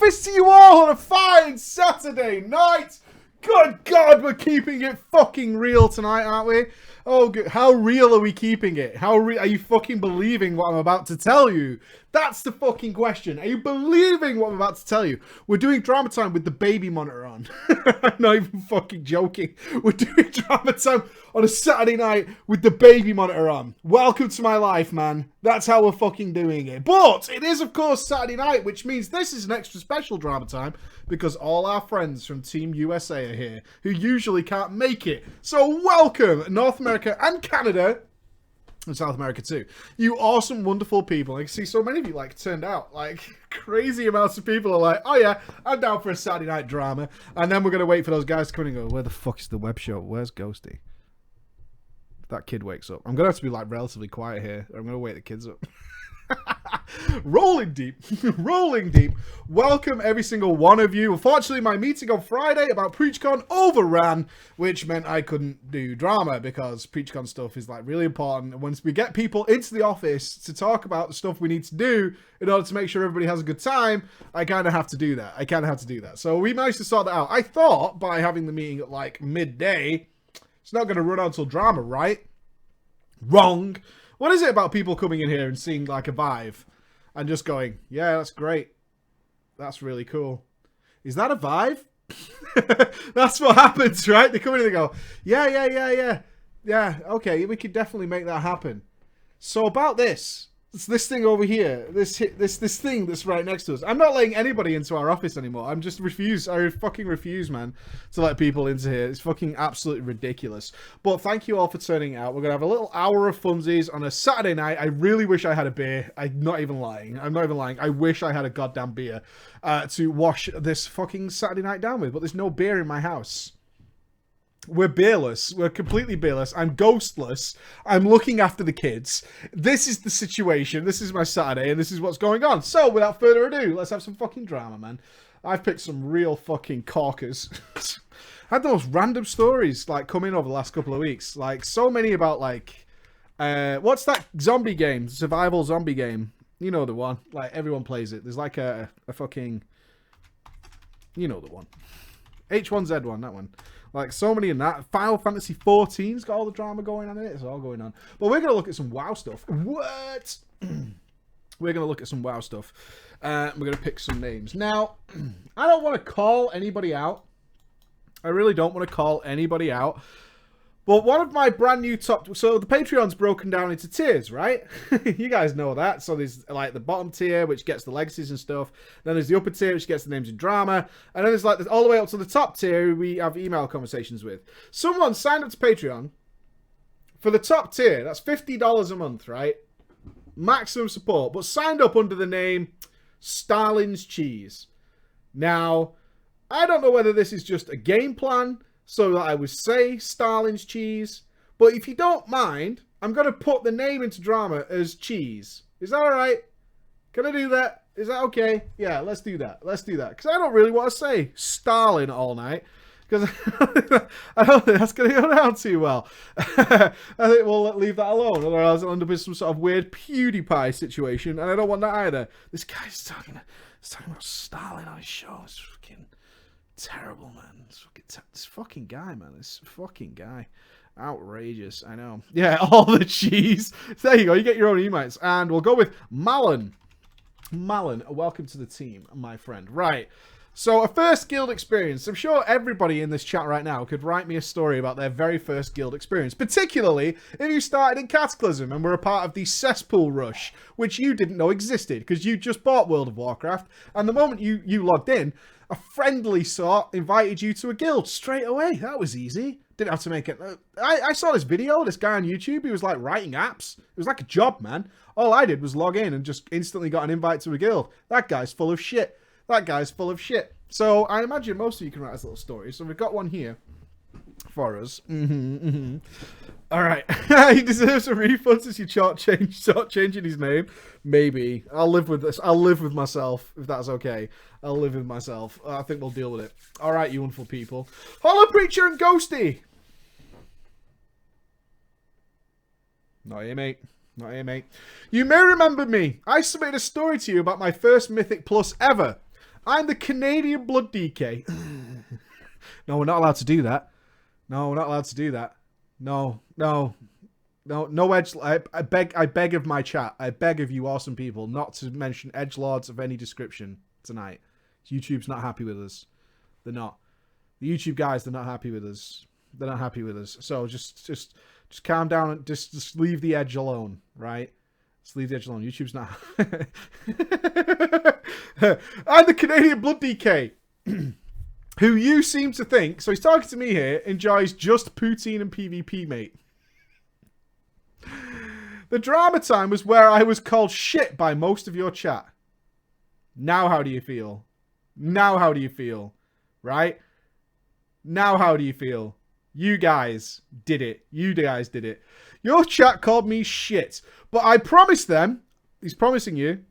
Harvest to you all on a fine Saturday night. Good God, we're keeping it fucking real tonight, aren't we? Oh, good. How real are we keeping it? Are you fucking believing what I'm about to tell you? That's the fucking question. Are you believing what I'm about to tell you? We're doing drama time with the baby monitor on. I'm not even fucking joking. We're doing drama time on a Saturday night with the baby monitor on. Welcome to my life, man. That's how we're fucking doing it. But it is, of course, Saturday night, which means this is an extra special drama time because all our friends from Team USA are here who usually can't make it. So welcome, North America and Canada. And South America too. You awesome, wonderful people. I can see so many of you like turned out. Like crazy amounts of people are like, oh yeah, I'm down for a Saturday night drama. And then we're going to wait for those guys to come in and go, where the fuck is the web show? Where's Ghosty? If that kid wakes up. I'm going to have to be like relatively quiet here. I'm going to wake the kids up. Rolling deep. Rolling deep. Welcome every single one of you. Unfortunately, my meeting on Friday about PreachCon overran, which meant I couldn't do drama because PreachCon stuff is like really important. And once we get people into the office to talk about the stuff we need to do in order to make sure everybody has a good time, I kind of have to do that. So we managed to sort that out. I thought by having the meeting at like midday, it's not going to run on till drama, right? Wrong. What is it about people coming in here and seeing like a Vive and just going, yeah, that's great. That's really cool. Is that a Vive? That's what happens, right? They come in and they go, yeah. Yeah, okay, we could definitely make that happen. So about this. It's this thing over here, this thing that's right next to us. I'm not letting anybody into our office anymore. I'm just I fucking refuse, man, to let people into here. It's fucking absolutely ridiculous. But thank you all for turning out. We're gonna have a little hour of funsies on a Saturday night. I really wish I had a beer. I'm not even lying. I wish I had a goddamn beer to wash this fucking Saturday night down with. But there's no beer in my house. We're beerless. We're completely beerless. I'm ghostless. I'm looking after the kids. This is the situation. This is my Saturday, and this is what's going on. So, without further ado, let's have some fucking drama, man. I've picked some real fucking corkers. I had the most random stories, like, come in over the last couple of weeks. Like, so many about, like, what's that zombie game? Survival zombie game. You know the one. Like, everyone plays it. There's, like, a fucking... You know the one. H1Z1, that one. Like, so many in that. Final Fantasy 14's got all the drama going on in it. It's all going on. But we're going to look at some WoW stuff. What? We're going to look at some WoW stuff. We're going to pick some names. Now, I don't want to call anybody out. I really don't want to call anybody out. But one of my brand new top... So the Patreon's broken down into tiers, right? You guys know that. So there's like the bottom tier, which gets the legacies and stuff. Then there's the upper tier, which gets the names in drama. And then there's like all the way up to the top tier, we have email conversations with. Someone signed up to Patreon for the top tier. That's $50 a month, right? Maximum support. But signed up under the name Stalin's Cheese. Now, I don't know whether this is just a game plan... So that I would say Stalin's Cheese. But if you don't mind, I'm going to put the name into drama as Cheese. Is that alright? Can I do that? Is that okay? Yeah, let's do that. Let's do that. Because I don't really want to say Stalin all night. Because I don't think that's going to go down too well. I think we'll leave that alone. Otherwise it'll end up in some sort of weird PewDiePie situation. And I don't want that either. This guy's talking about Stalin on his show. It's fucking... terrible, man. This fucking guy, man. This fucking guy. Outrageous. I know. Yeah, all the cheese. There you go. You get your own emails. And we'll go with Malin. Malin, welcome to the team, my friend. Right. So, a first guild experience. I'm sure everybody in this chat right now could write me a story about their very first guild experience. Particularly if you started in Cataclysm and were a part of the cesspool rush, which you didn't know existed because you just bought World of Warcraft. And the moment you logged in, a friendly sort invited you to a guild straight away. That was easy. Didn't have to make it. I saw this video, this guy on YouTube. He was like writing apps. It was like a job, man. All I did was log in and just instantly got an invite to a guild. That guy's full of shit. That guy's full of shit. So I imagine most of you can write us little stories. So we've got one here for us. All right. He deserves a refund since you start changing his name. Maybe. I'll live with this. I'll live with myself, if that's okay. I'll live with myself. I think we'll deal with it. All right, you wonderful people. Hollow Preacher and Ghosty. Not here, mate. Not here, mate. You may remember me. I submitted a story to you about my first Mythic Plus ever. I'm the Canadian Blood DK. No, we're not allowed to do that. No, we're not allowed to do that. No, no. No edge. I beg of my chat. I beg of you awesome people not to mention edgelords of any description tonight. YouTube's not happy with us. They're not. The YouTube guys, they're not happy with us. They're not happy with us. So just calm down and just leave the edge alone, right? Just leave the edge alone. YouTube's not. I'm the Canadian Blood DK. Who you seem to think, so he's talking to me here, enjoys just poutine and PvP, mate. The drama time was where I was called shit by most of your chat. Now how do you feel? Now how do you feel? Right? Now how do you feel? You guys did it. You guys did it. Your chat called me shit. But I promised them, he's promising you,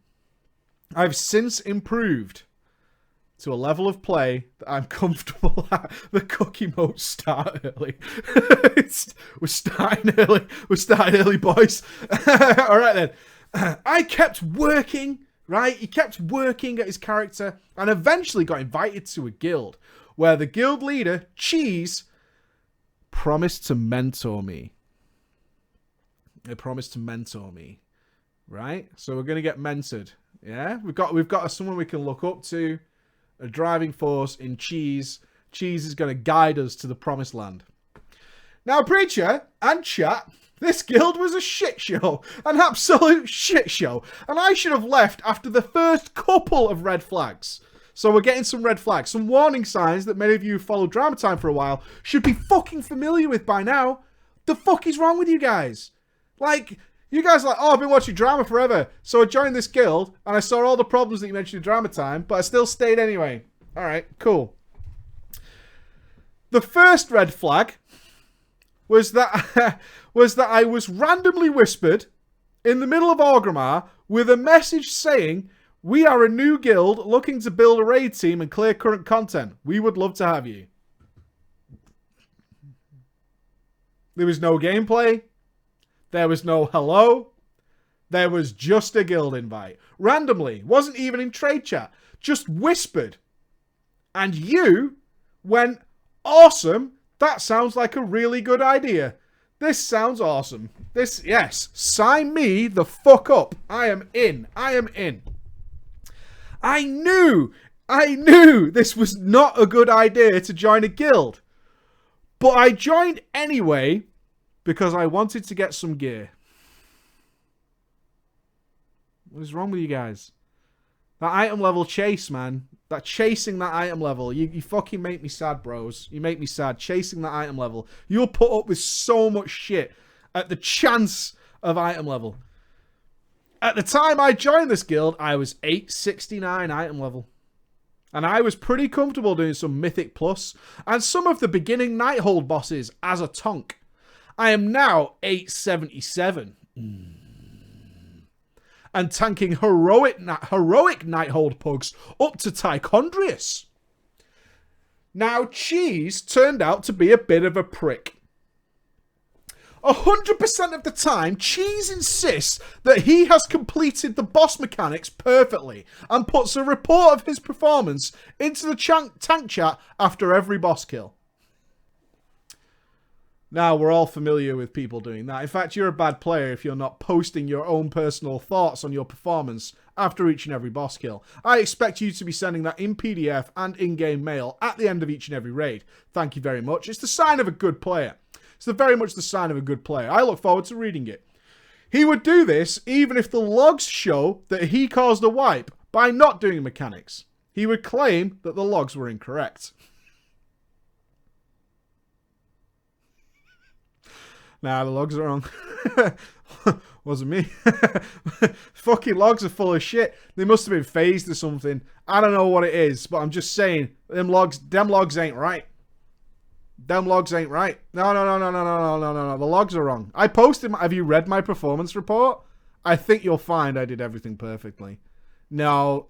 I've since improved to a level of play that I'm comfortable at. The cookie modes start early. We're starting early. We're starting early, boys. All right, then. I kept working, right? He kept working at his character and eventually got invited to a guild where the guild leader, Cheese, promised to mentor me. They promised to mentor me, right? So we're going to get mentored. Yeah? We've got someone we can look up to. A driving force in Cheese. Cheese is going to guide us to the promised land. Now, Preacher and chat, this guild was a shit show. An absolute shit show. And I should have left after the first couple of red flags. So we're getting some red flags. Some warning signs that many of you who followed Drama Time for a while should be fucking familiar with by now. The fuck is wrong with you guys? Like... You guys are like, oh, I've been watching drama forever. So I joined this guild, and I saw all the problems that you mentioned in Drama Time, but I still stayed anyway. All right, cool. The first red flag was that, I was randomly whispered in the middle of Orgrimmar with a message saying, we are a new guild looking to build a raid team and clear current content. We would love to have you. There was no gameplay. There was no hello. There was just a guild invite. Randomly. Wasn't even in trade chat. Just whispered. And you went, awesome. That sounds like a really good idea. This sounds awesome. Yes. Sign me the fuck up. I am in. I am in. I knew this was not a good idea to join a guild. But I joined anyway... because I wanted to get some gear. What is wrong with you guys? That item level chase, man. That chasing that item level. You fucking make me sad, bros. You make me sad. Chasing that item level. You'll put up with so much shit at the chance of item level. At the time I joined this guild, I was 869 item level. And I was pretty comfortable doing some Mythic Plus and some of the beginning Nighthold bosses as a tonk. I am now 877. And tanking heroic Nighthold pugs up to Tichondrius. Now, Cheese turned out to be a bit of a prick. 100% of the time, Cheese insists that he has completed the boss mechanics perfectly and puts a report of his performance into the tank chat after every boss kill. Now, we're all familiar with people doing that. In fact, you're a bad player if you're not posting your own personal thoughts on your performance after each and every boss kill. I expect you to be sending that in PDF and in-game mail at the end of each and every raid. Thank you very much. It's the sign of a good player. It's very much the sign of a good player. I look forward to reading it. He would do this even if the logs show that he caused a wipe by not doing mechanics. He would claim that the logs were incorrect. Nah, the logs are wrong. Wasn't me. Fucking logs are full of shit. They must have been phased or something. I don't know what it is, but I'm just saying, them logs ain't right. Them logs ain't right. No. The logs are wrong. I posted have you read my performance report? I think you'll find I did everything perfectly. No,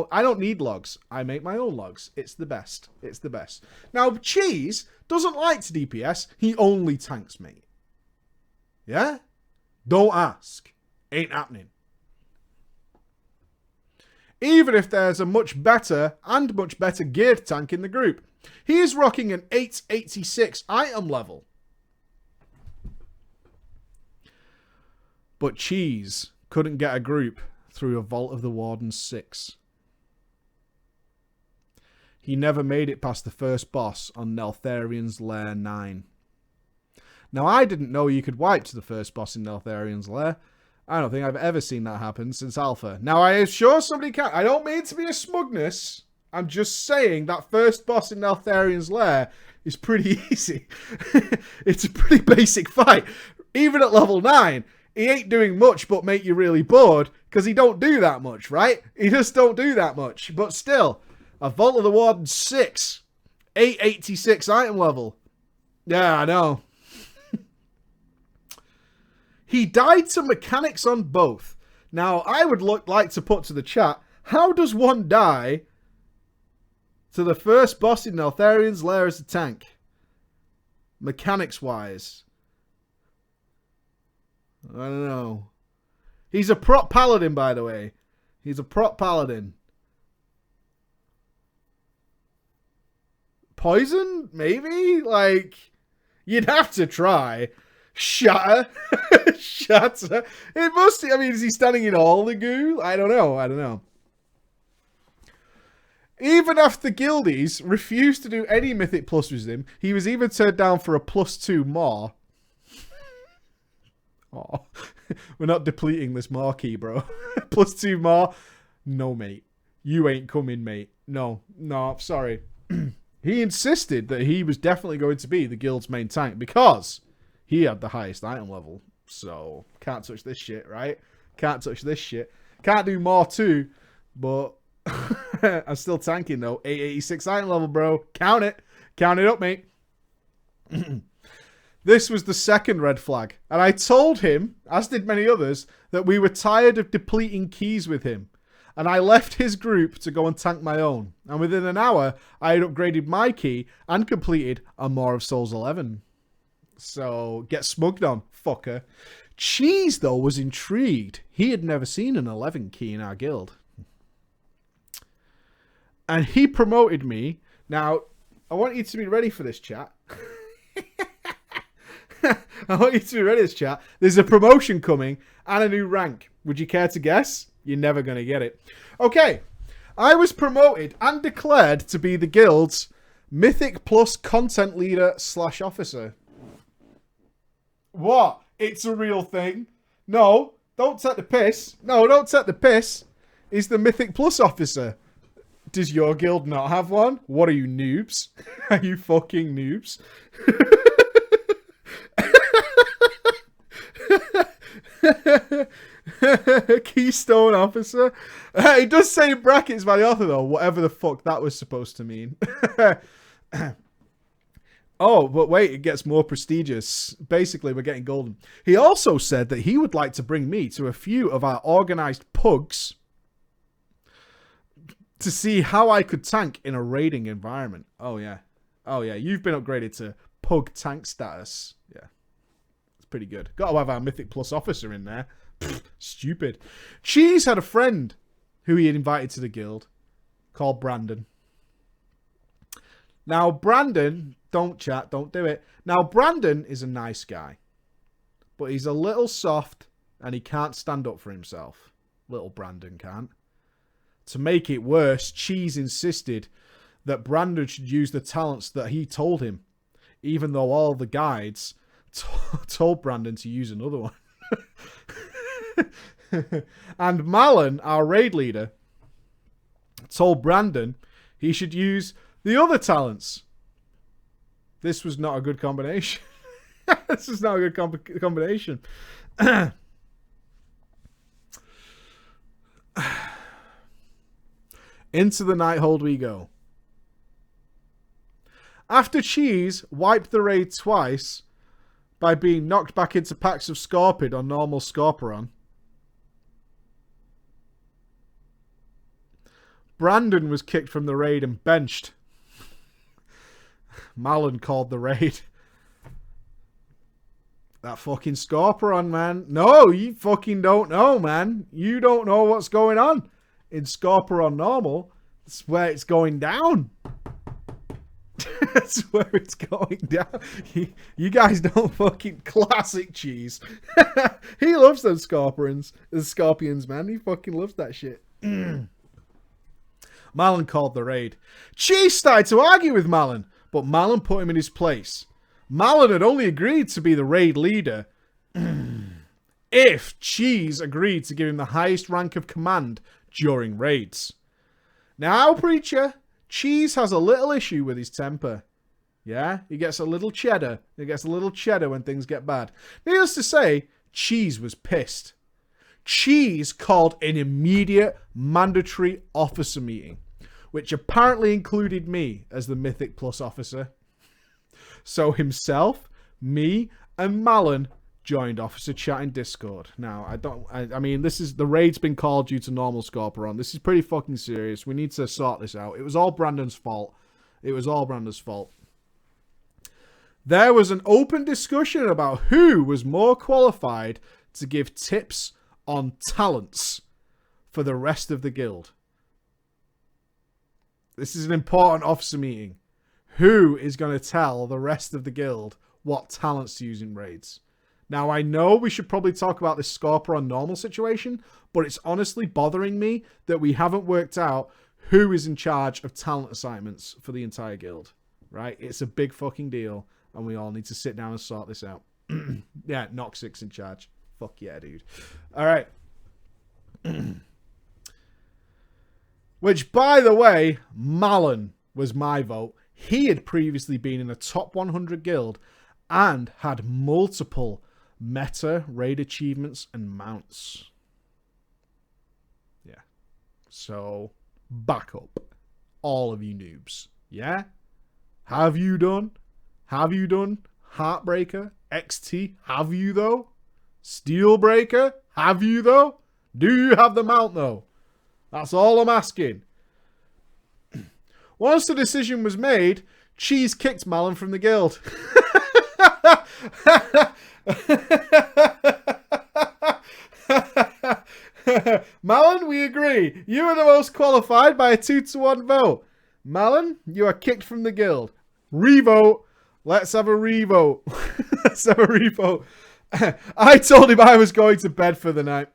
I don't need logs. I make my own logs. It's the best. It's the best. Now, Cheese doesn't like to DPS. He only tanks, mate. Yeah? Don't ask. Ain't happening. even if there's a much better and much better geared tank in the group. He is rocking an 886 item level. But Cheese couldn't get a group through a Vault of the Warden 6. He never made it past the first boss on Neltharian's Lair 9. Now, I didn't know you could wipe to the first boss in Neltharian's Lair. I don't think I've ever seen that happen since Alpha. Now, I am sure somebody can. I don't mean to be a smugness. I'm just saying that first boss in Neltharian's Lair is pretty easy. It's a pretty basic fight. Even at level 9, he ain't doing much but make you really bored, because he don't do that much, right? He just don't do that much. But still, a Vault of the Warden 6, 886 item level. Yeah, I know. He died to mechanics on both. Now, I would like to put to the chat, how does one die to the first boss in Neltharian's Lair as a tank? Mechanics-wise. I don't know. He's a prop paladin, by the way. He's a prop paladin. Poison? Maybe? Like, you'd have to try. Shatter? Shatter? It must... I mean, is he standing in all the goo? I don't know. I don't know. Even after Guildies refused to do any Mythic Plus with him, he was even turned down for a +2 more. Oh, we're not depleting this marquee, bro. +2 more? No, mate. You ain't coming, mate. No, sorry. He insisted that he was definitely going to be the guild's main tank because he had the highest item level. So, can't touch this shit, right? Can't touch this shit. Can't do more too, but I'm still tanking though. 886 item level, bro. Count it. Count it up, mate. This was the second red flag. And I told him, as did many others, that we were tired of depleting keys with him. And I left his group to go and tank my own. And within an hour, I had upgraded my key and completed a Maw of Souls 11. So, get smugged on, fucker. Cheese, though, was intrigued. He had never seen an 11 key in our guild. And he promoted me. Now, I want you to be ready for this, chat. I want you to be ready for this, chat. There's a promotion coming and a new rank. Would you care to guess? You're never going to get it. Okay. I was promoted and declared to be the guild's Mythic Plus content leader / officer. What? It's a real thing? No. Don't take the piss. No, don't take the piss. He's the Mythic Plus officer. Does your guild not have one? What are you, noobs? Are you fucking noobs? Keystone officer. It does say in brackets by the author, though, whatever the fuck that was supposed to mean. Oh, but wait, it gets more prestigious. Basically, we're getting golden. He also said that he would like to bring me to a few of our organized pugs to see how I could tank in a raiding environment. Oh, yeah. Oh, yeah. You've been upgraded to pug tank status. Yeah. It's pretty good. Got to have our Mythic Plus officer in there. Pfft, stupid. Cheese had a friend who he had invited to the guild called Brandon. Now, Brandon... Don't chat, don't do it. Now, Brandon is a nice guy. But he's a little soft and he can't stand up for himself. Little Brandon can't. To make it worse, Cheese insisted that Brandon should use the talents that he told him. Even though all the guides told Brandon to use another one. And Malin, our raid leader, told Brandon he should use the other talents. This was not a good combination. This is not a good combination. Into the Nighthold we go. After Cheese wiped the raid twice by being knocked back into packs of Scorpid on normal Scorpion, Brandon was kicked from the raid and benched. Malin called the raid. That fucking Scorpion, man. No, you fucking don't know, man. You don't know what's going on. in Scorper on normal, that's where it's going down. That's where it's going down. You guys don't fucking classic cheese. He loves those scorpions, man. He fucking loves that shit. Malin called the raid. Cheese started to argue with Malin, but Malin put him in his place. Malin had only agreed to be the raid leader if Cheese agreed to give him the highest rank of command during raids. Now, Preacher, Cheese has a little issue with his temper. Yeah, he gets a little cheddar. He gets a little cheddar when things get bad. Needless to say, Cheese was pissed. Cheese called an immediate mandatory officer meeting, which apparently included me as the Mythic Plus officer. So himself, me, and Malin joined officer chat in Discord. Now, I mean, this is, the raid's been called due to normal Scorpion. This is pretty fucking serious. We need to sort this out. It was all Brandon's fault. It was all Brandon's fault. There was an open discussion about who was more qualified to give tips on talents for the rest of the guild. This is an important officer meeting. Who is going to tell the rest of the guild what talents to use in raids? Now, I know we should probably talk about this Scorper on normal situation, but it's honestly bothering me that we haven't worked out who is in charge of talent assignments for the entire guild, right? It's a big fucking deal, and we all need to sit down and sort this out. Yeah, Noxic's in charge. Fuck yeah, dude. All right. Which, by the way, Malin was my vote. He had previously been in a top 100 guild and had multiple meta raid achievements and mounts. Yeah. So, back up. All of you noobs. Yeah? Have you done? Have you done Heartbreaker? XT? Have you though? Steelbreaker? Have you though? Do you have the mount though? That's all I'm asking. Once the decision was made, Cheese kicked Malin from the guild. Malin, we agree. You are the most qualified by a 2-to-1 vote. Malin, you are kicked from the guild. Revote. Let's have a revote. Let's have a revote. I told him I was going to bed for the night.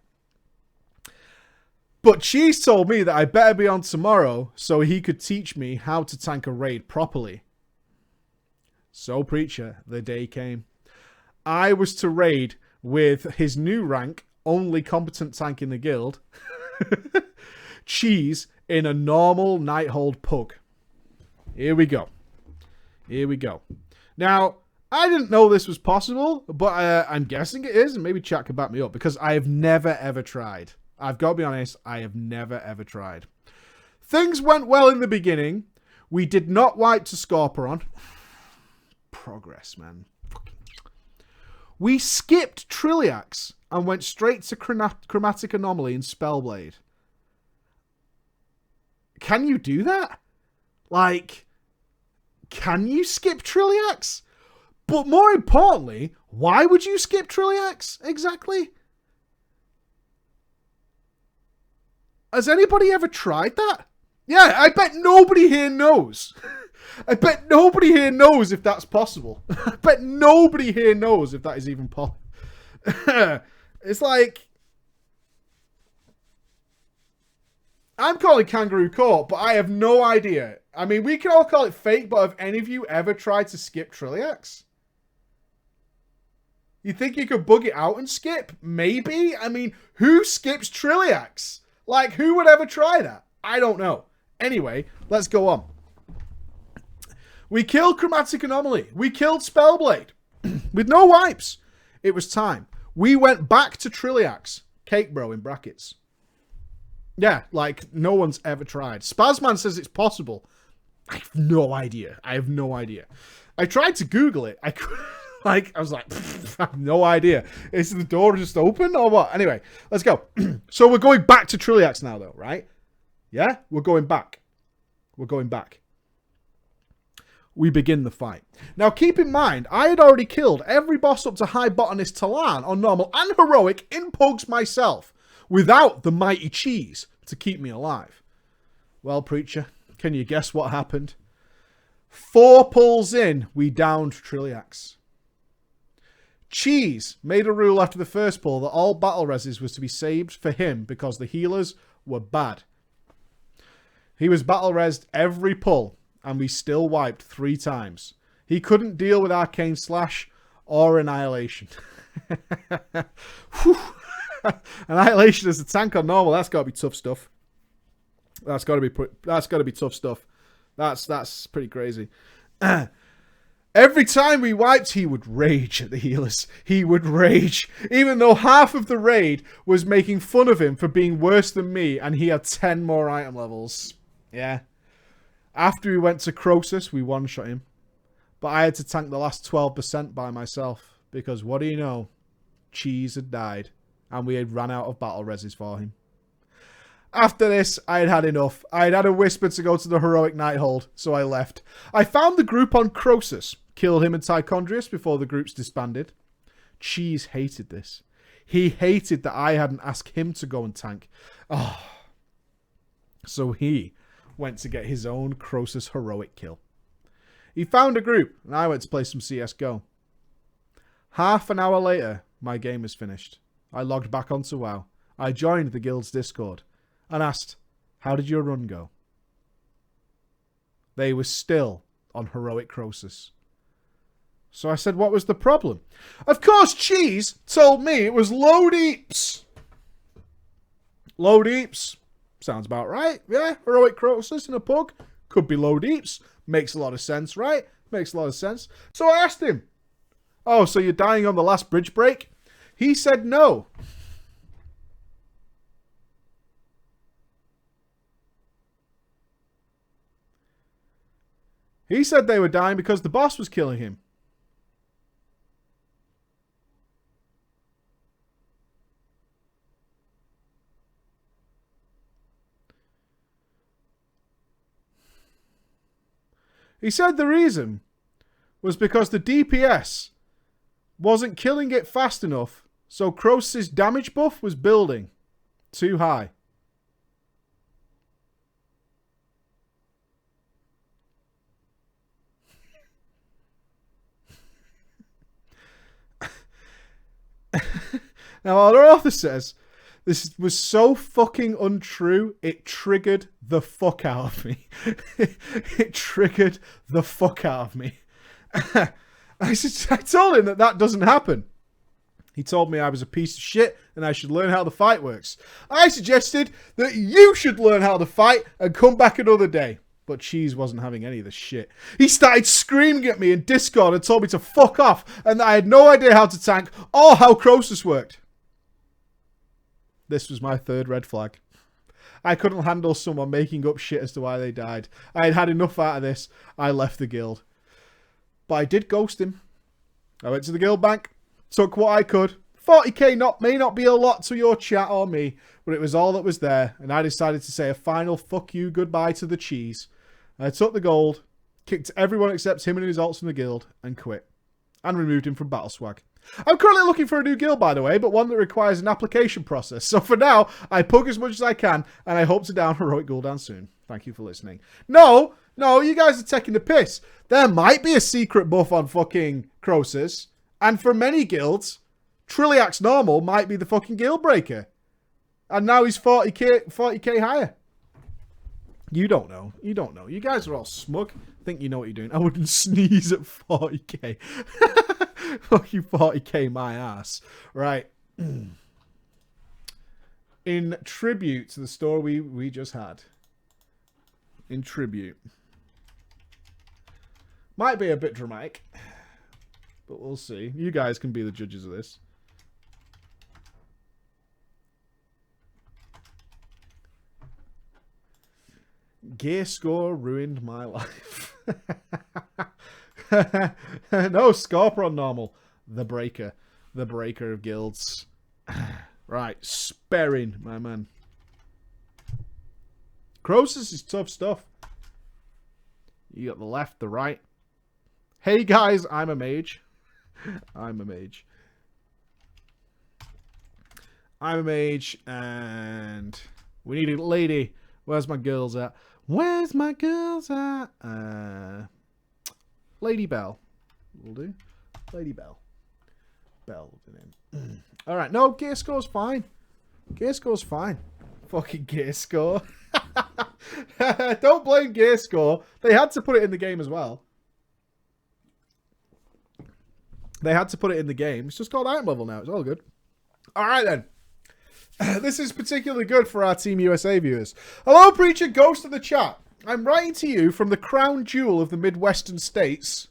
But Cheese told me that I better be on tomorrow so he could teach me how to tank a raid properly. So, Preacher, the day came. I was to raid with his new rank, only competent tank in the guild, Cheese, in a normal Nighthold pug. Here we go. Here we go. Now, I didn't know this was possible, but I'm guessing it is, and maybe chat can back me up, because I have never, ever tried. I've got to be honest, I have never, ever tried. Things went well in the beginning. We did not wipe to Scorpion. Progress, man. We skipped Trilliax and went straight to Chromatic Anomaly and Spellblade. Can you do that? Like, can you skip Trilliax? But more importantly, why would you skip Trilliax exactly? Has anybody ever tried that? Yeah, I bet nobody here knows. I bet nobody here knows if that's possible. I bet nobody here knows if that is even possible. It's like, I'm calling Kangaroo Court, but I have no idea. I mean, we can all call it fake, but have any of you ever tried to skip Trilliax? You think you could bug it out and skip? Maybe? I mean, who skips Trilliax? Like, who would ever try that? I don't know. Anyway, let's go on. We killed Chromatic Anomaly. We killed Spellblade. With no wipes. It was time. We went back to Trilliax. Cake bro in brackets. Yeah, like, no one's ever tried. Spazman says it's possible. I have no idea. I have no idea. I tried to Google it. I was like, I have no idea. Is the door just open or what? Anyway, let's go. So we're going back to Trilliax now, though, right? Yeah? We're going back. We're going back. We begin the fight. Now, keep in mind, I had already killed every boss up to High Botanist Talan on normal and heroic in Pugs myself, without the mighty Cheese to keep me alive. Well, Preacher, can you guess what happened? 4 pulls in, we downed Trilliax. Cheese made a rule after the first pull that all battle reses was to be saved for him because the healers were bad. He was battle resed every pull, and we still wiped 3 times. He couldn't deal with Arcane Slash or Annihilation. Annihilation as a tank on normal, that's got to be tough stuff. That's got to be tough stuff. That's pretty crazy. Every time we wiped, he would rage at the healers. He would rage. Even though half of the raid was making fun of him for being worse than me, and he had 10 more item levels. Yeah. After we went to Croesus, we one-shot him. But I had to tank the last 12% by myself. Because what do you know? Cheese had died. And we had ran out of battle reses for him. After this, I had had enough. I had had a whisper to go to the Heroic Nighthold, so I left. I found the group on Croesus, killed him and Tychondrius before the groups disbanded. Cheese hated this. He hated that I hadn't asked him to go and tank. Oh. So he went to get his own Croesus heroic kill. He found a group, and I went to play some CSGO. Half an hour later, my game was finished. I logged back onto WoW. I joined the guild's Discord and asked, how did your run go? They were still on Heroic Croesus. So I said, what was the problem? Of course, Cheese told me it was low deeps. Low deeps. Sounds about right. Yeah, Heroic Croesus in a pug. Could be low deeps. Makes a lot of sense, right? Makes a lot of sense. So I asked him, oh, so you're dying on the last bridge break? He said no. He said they were dying because the boss was killing him. He said the reason was because the DPS wasn't killing it fast enough, so Croesus' damage buff was building too high. Now, our author says, this was so fucking untrue, it triggered the fuck out of me. It triggered the fuck out of me. I told him that doesn't happen. He told me I was a piece of shit and I should learn how the fight works. I suggested that you should learn how to fight and come back another day. But Cheese wasn't having any of this shit. He started screaming at me in Discord and told me to fuck off and that I had no idea how to tank or how Croesus worked. This was my 3rd red flag. I couldn't handle someone making up shit as to why they died. I had had enough out of this. I left the guild. But I did ghost him. I went to the guild bank, took what I could. 40k may not be a lot to your chat or me, but it was all that was there, and I decided to say a final fuck you goodbye to the Cheese. I took the gold, kicked everyone except him and his alts from the guild, and quit. And removed him from Battle Swag. I'm currently looking for a new guild, by the way, but one that requires an application process. So for now, I pug as much as I can, and I hope to down Heroic Gul'dan soon. Thank you for listening. No, you guys are taking the piss. There might be a secret buff on fucking Croesus, and for many guilds, Trilliax normal might be the fucking guild breaker. And now he's 40k higher. You don't know. You don't know. You guys are all smug. Think you know what you're doing. I wouldn't sneeze at 40k. Fuck you, 40k my ass. Right. In tribute to the story we just had. In tribute. Might be a bit dramatic. But we'll see. You guys can be the judges of this. Gear score ruined my life. No, Scorpion on normal. The breaker. The breaker of guilds. Right, Sperrin, my man. Croesus is tough stuff. You got the left, the right. Hey guys, I'm a mage. I'm a mage. I'm a mage, and We need a lady. Where's my girls at? Where's my girls at? Lady Bell. Will do. Lady Bell. Bell will do name. Alright, no, gear score's fine. Gear score's fine. Fucking gear score. Don't blame gear score. They had to put it in the game as well. They had to put it in the game. It's just called item level now. It's all good. Alright then. This is particularly good for our Team USA viewers. Hello, Preacher Ghost of the chat. I'm writing to you from the crown jewel of the Midwestern states.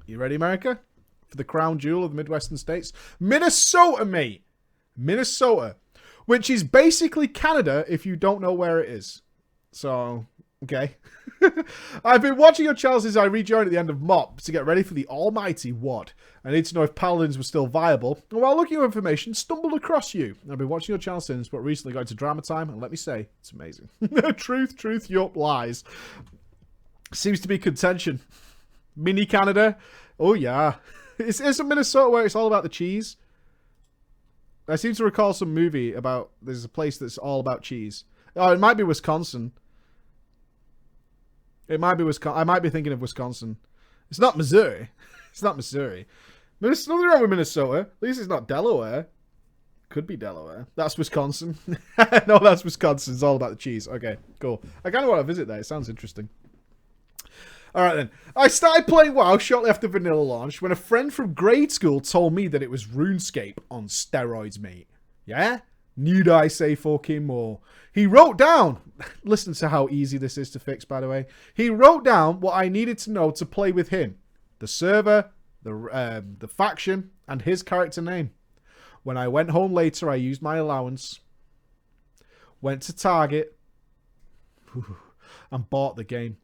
You ready, America? For the crown jewel of the Midwestern states? Minnesota, mate. Minnesota. Which is basically Canada if you don't know where it is. So, okay. I've been watching your channel since I rejoined at the end of MOP to get ready for the almighty WOD. I need to know if Paladins were still viable. And while looking at information, stumbled across you. I've been watching your channel since, but recently got into drama time, and let me say, it's amazing. Truth, yup, lies. Seems to be contention. Mini Canada? Oh yeah. Isn't Minnesota where it's all about the cheese? I seem to recall some movie about, there's a place that's all about cheese. Oh, it might be Wisconsin. It might be Wisconsin. I might be thinking of Wisconsin. It's not Missouri. It's not Missouri. There's nothing wrong with Minnesota. At least it's not Delaware. Could be Delaware. That's Wisconsin. No, that's Wisconsin. It's all about the cheese. Okay, cool. I kind of want to visit there. It sounds interesting. Alright then. I started playing WoW shortly after Vanilla launch when a friend from grade school told me that it was RuneScape on steroids, mate. Yeah? Need I say fucking more? He wrote down... Listen to how easy this is to fix, by the way. He wrote down what I needed to know to play with him. The server, the faction, and his character name. When I went home later, I used my allowance. Went to Target. And bought the game.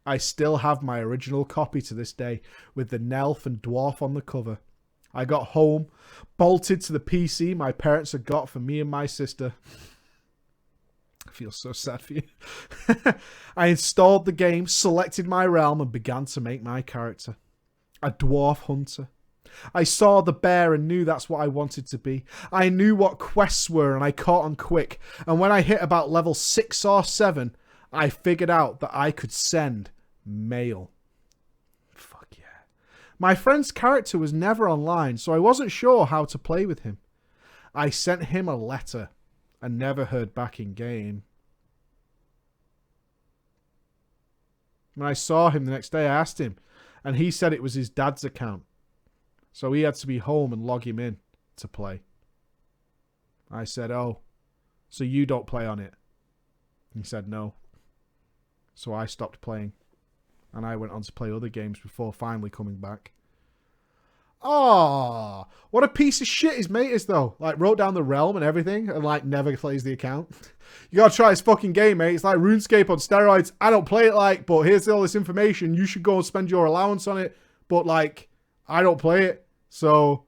I still have my original copy to this day, with the Nelf and Dwarf on the cover. I got home, bolted to the PC my parents had got for me and my sister. I feel so sad for you. I installed the game, selected my realm, and began to make my character. A dwarf hunter. I saw the bear and knew that's what I wanted to be. I knew what quests were and I caught on quick. And when I hit about level 6 or 7, I figured out that I could send mail. Fuck yeah. My friend's character was never online, so I wasn't sure how to play with him. I sent him a letter and never heard back in game. When I saw him the next day, I asked him, and he said it was his dad's account. So he had to be home and log him in to play. I said, oh, so you don't play on it? He said no. So I stopped playing. And I went on to play other games before finally coming back. Oh, what a piece of shit his mate is, though. Like, wrote down the realm and everything, and, like, never plays the account. You gotta try this fucking game, mate. It's like RuneScape on steroids. I don't play it like, but here's all this information. You should go and spend your allowance on it. But, like, I don't play it. So,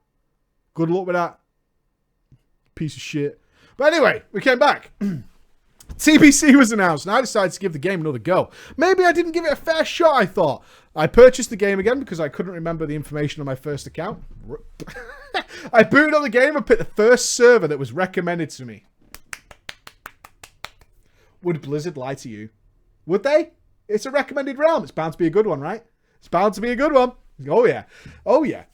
good luck with that. Piece of shit. But anyway, we came back. TBC was announced, and I decided to give the game another go. Maybe I didn't give it a fair shot, I thought. I purchased the game again because I couldn't remember the information on my first account. I booted on the game and picked the first server that was recommended to me. Would Blizzard lie to you? Would they? It's a recommended realm. It's bound to be a good one, right? It's bound to be a good one. Oh, yeah. Oh, yeah.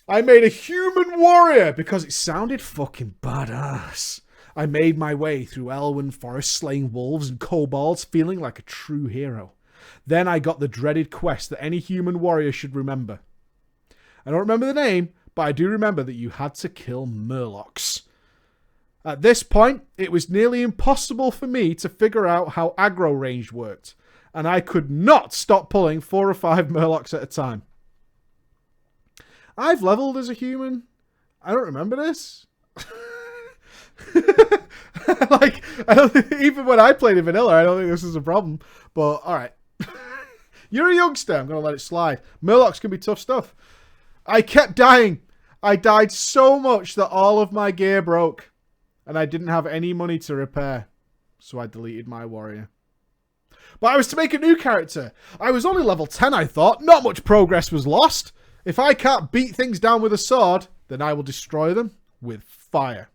I made a human warrior because it sounded fucking badass. I made my way through Elwyn Forest slaying wolves and kobolds feeling like a true hero. Then I got the dreaded quest that any human warrior should remember. I don't remember the name, but I do remember that you had to kill murlocs. At this point, it was nearly impossible for me to figure out how aggro range worked, and I could not stop pulling 4 or 5 murlocs at a time. I've leveled as a human. I don't remember this. Like, I don't think, even when I played in vanilla, I don't think this is a problem. But alright. You're a youngster, I'm gonna let it slide. Murlocs can be tough stuff. I kept dying. I died so much that all of my gear broke. And I didn't have any money to repair. So I deleted my warrior. But I was to make a new character. I was only level 10, I thought. Not much progress was lost. If I can't beat things down with a sword, then I will destroy them with fire.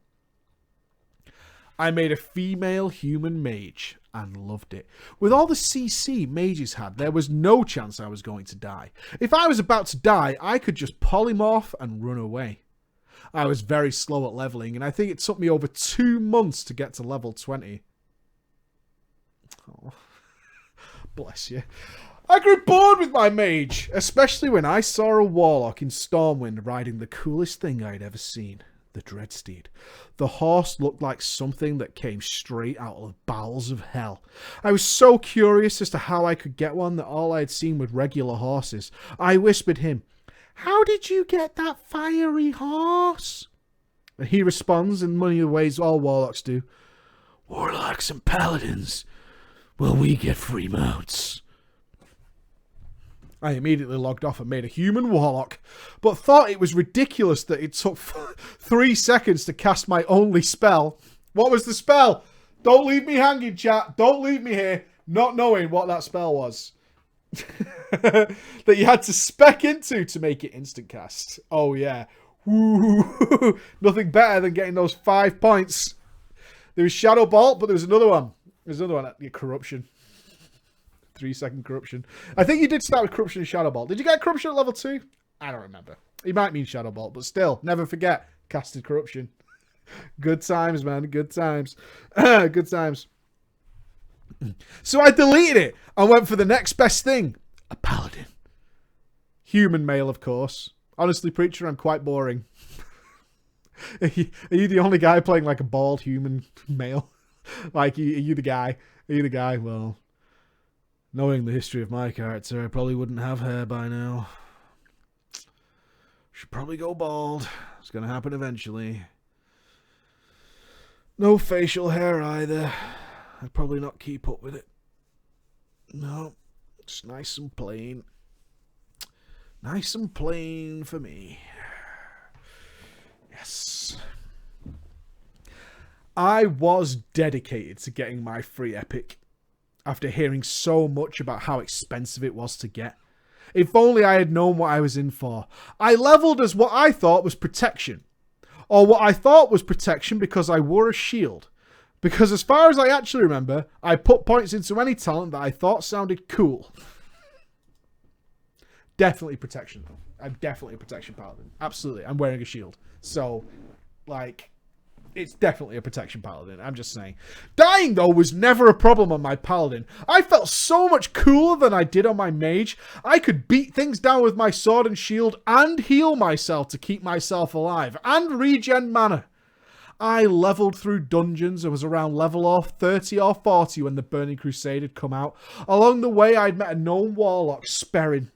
I made a female human mage and loved it. With all the CC mages had, there was no chance I was going to die. If I was about to die, I could just polymorph and run away. I was very slow at leveling, and I think it took me over 2 months to get to level 20. Oh, bless you. I grew bored with my mage, especially when I saw a warlock in Stormwind riding the coolest thing I'd ever seen, the Dreadsteed. The horse looked like something that came straight out of the bowels of hell. I was so curious as to how I could get one that all I had seen were regular horses. I whispered him, "How did you get that fiery horse?" And he responds in many ways all warlocks do. "Warlocks and paladins, well, we get free mounts." I immediately logged off and made a human warlock, but thought it was ridiculous that it took 3 seconds to cast my only spell. What was the spell? Don't leave me hanging, chat. Don't leave me here not knowing what that spell was. That you had to spec into to make it instant cast. Oh, yeah. Woo. Nothing better than getting those 5 points. There was Shadow Bolt, but there was another one. There's another one at Corruption. 3-second Corruption. I think you did start with Corruption and Shadow Bolt. Did you get Corruption at level 2? I don't remember. He might mean Shadow Bolt, but still, never forget, casted Corruption. Good times, man. Good times. Good times. So I deleted it and went for the next best thing. A paladin. Human male, of course. Honestly, Preacher, I'm quite boring. Are you the only guy playing like a bald human male? Like, are you the guy? Are you the guy? Well, knowing the history of my character, I probably wouldn't have hair by now. Should probably go bald. It's going to happen eventually. No facial hair either. I'd probably not keep up with it. No, just nice and plain. Nice and plain for me. Yes. I was dedicated to getting my free epic after hearing so much about how expensive it was to get. If only I had known what I was in for. I leveled as what I thought was protection. Or what I thought was protection because I wore a shield. Because as far as I actually remember, I put points into any talent that I thought sounded cool. Definitely protection, though. I'm definitely a protection paladin. Absolutely. I'm wearing a shield. So, like, it's definitely a protection paladin. I'm just saying. Dying, though, was never a problem on my paladin. I felt so much cooler than I did on my mage. I could beat things down with my sword and shield and heal myself to keep myself alive and regen mana. I leveled through dungeons and was around level 30 or 40 when the Burning Crusade had come out. Along the way, I'd met a gnome warlock, Sperrin.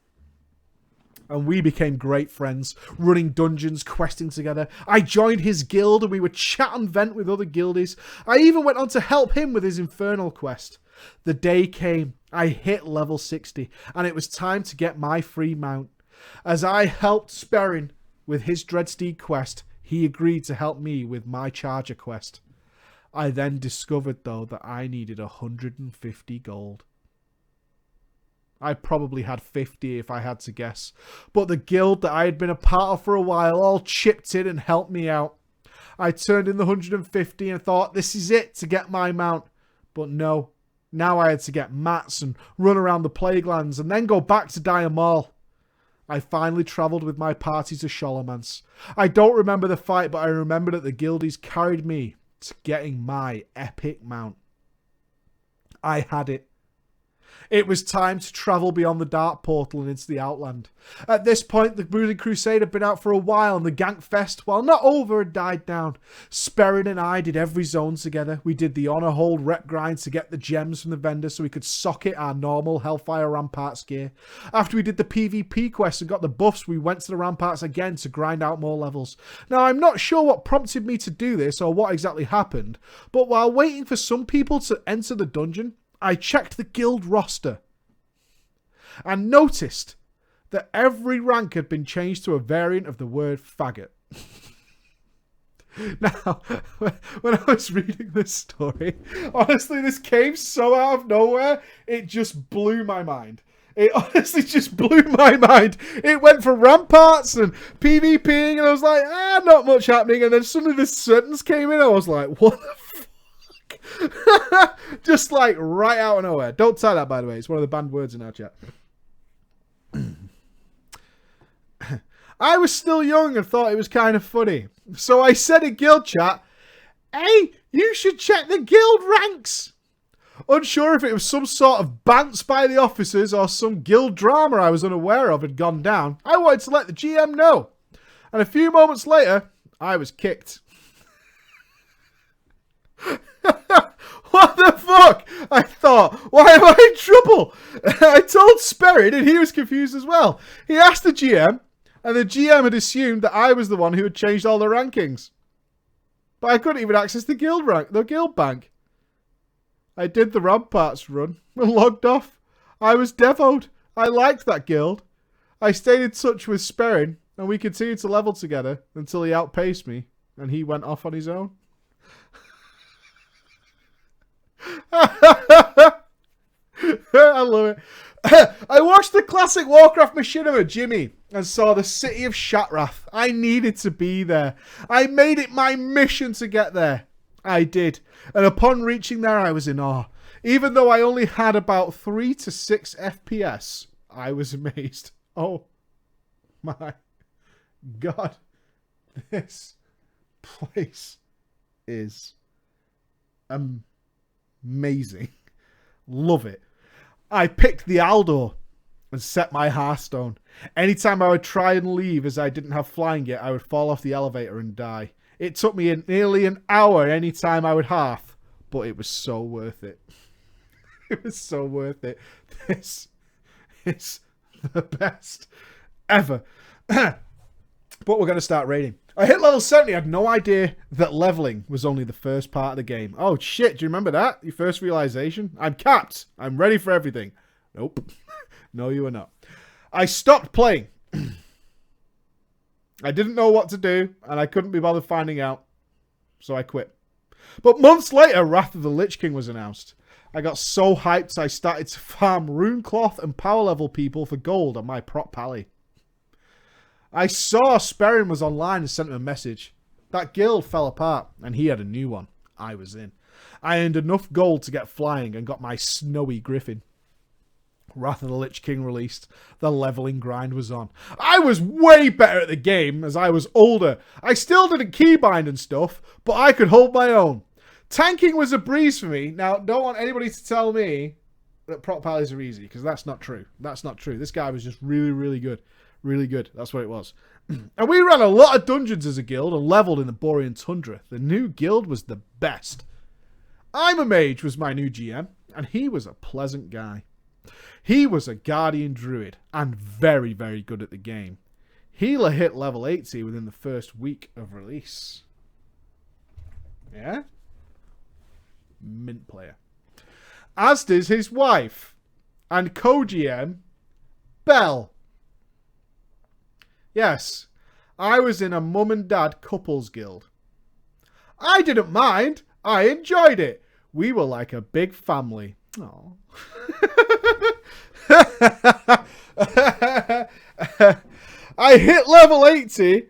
And we became great friends, running dungeons, questing together. I joined his guild and we would chat and vent with other guildies. I even went on to help him with his infernal quest. The day came, I hit level 60, and it was time to get my free mount. As I helped Sperrin with his Dreadsteed quest, he agreed to help me with my Charger quest. I then discovered, though, that I needed 150 gold. I probably had 50 if I had to guess. But the guild that I had been a part of for a while all chipped in and helped me out. I turned in the 150 and thought, this is it to get my mount. But no. Now I had to get mats and run around the Plaguelands and then go back to Dire Maul. I finally travelled with my party to Sholomance. I don't remember the fight, but I remember that the guildies carried me to getting my epic mount. I had it. It was time to travel beyond the Dark Portal and into the Outland. At this point, the Burning Crusade had been out for a while, and the Gankfest, while not over, had died down. Sperrin and I did every zone together. We did the Honor Hold rep grind to get the gems from the vendor so we could socket our normal Hellfire Ramparts gear. After we did the PvP quest and got the buffs, we went to the Ramparts again to grind out more levels. Now, I'm not sure what prompted me to do this or what exactly happened, but while waiting for some people to enter the dungeon, I checked the guild roster and noticed that every rank had been changed to a variant of the word faggot. Now, when I was reading this story, honestly, this came so out of nowhere, it just blew my mind. It honestly just blew my mind. It went for Ramparts and PvPing, and I was like, not much happening. And then suddenly this sentence came in, I was like, what the fuck? Just like right out of nowhere. Don't type that, by the way. It's one of the banned words in our chat. I was still young and thought it was kind of funny. So I said in guild chat, hey, you should check the guild ranks. Unsure if it was some sort of bounce by the officers or some guild drama I was unaware of had gone down, I wanted to let the GM know. And a few moments later, I was kicked. What the fuck? I thought, why am I in trouble? I told Sperrin and he was confused as well. He asked the GM and the GM had assumed that I was the one who had changed all the rankings. But I couldn't even access the guild bank. I did the Ramparts run and logged off. I was devoed. I liked that guild. I stayed in touch with Sperrin and we continued to level together until he outpaced me and he went off on his own. I love it. I watched the classic Warcraft machinima, Jimmy, and saw the city of Shattrath. I needed to be there. I made it my mission to get there. I did. And upon reaching there, I was in awe. Even though I only had about 3 to 6 FPS, I was amazed. Oh my God. This place is amazing. Love it. I picked the Aldor and set my Hearthstone. Anytime I would try and leave as I didn't have flying yet, I would fall off the elevator and die. It took me nearly an hour anytime I would Hearth, but it was so worth it. It was so worth it. This is the best ever. But we're going to start raiding. I hit level 70. I had no idea that leveling was only the first part of the game. Oh, shit. Do you remember that? Your first realization? I'm capped. I'm ready for everything. Nope. No, you are not. I stopped playing. I didn't know what to do, and I couldn't be bothered finding out. So I quit. But months later, Wrath of the Lich King was announced. I got so hyped, I started to farm Runecloth and power level people for gold on my prop pally. I saw Sperrin was online and sent him a message. That guild fell apart, and he had a new one. I was in. I earned enough gold to get flying and got my snowy griffin. Wrath of the Lich King released. The leveling grind was on. I was way better at the game as I was older. I still didn't keybind and stuff, but I could hold my own. Tanking was a breeze for me. Now, don't want anybody to tell me that prop pallies are easy, because that's not true. That's not true. This guy was just really, really good. Really good. That's what it was. And we ran a lot of dungeons as a guild and leveled in the Borean Tundra. The new guild was the best. I'm a Mage was my new GM, and he was a pleasant guy. He was a Guardian Druid and very, very good at the game. Healer hit level 80 within the first week of release. Yeah? Mint player. As does his wife and co-GM, Belle. Yes, I was in a mum and dad couples guild. I didn't mind. I enjoyed it. We were like a big family. Aww. I hit level 80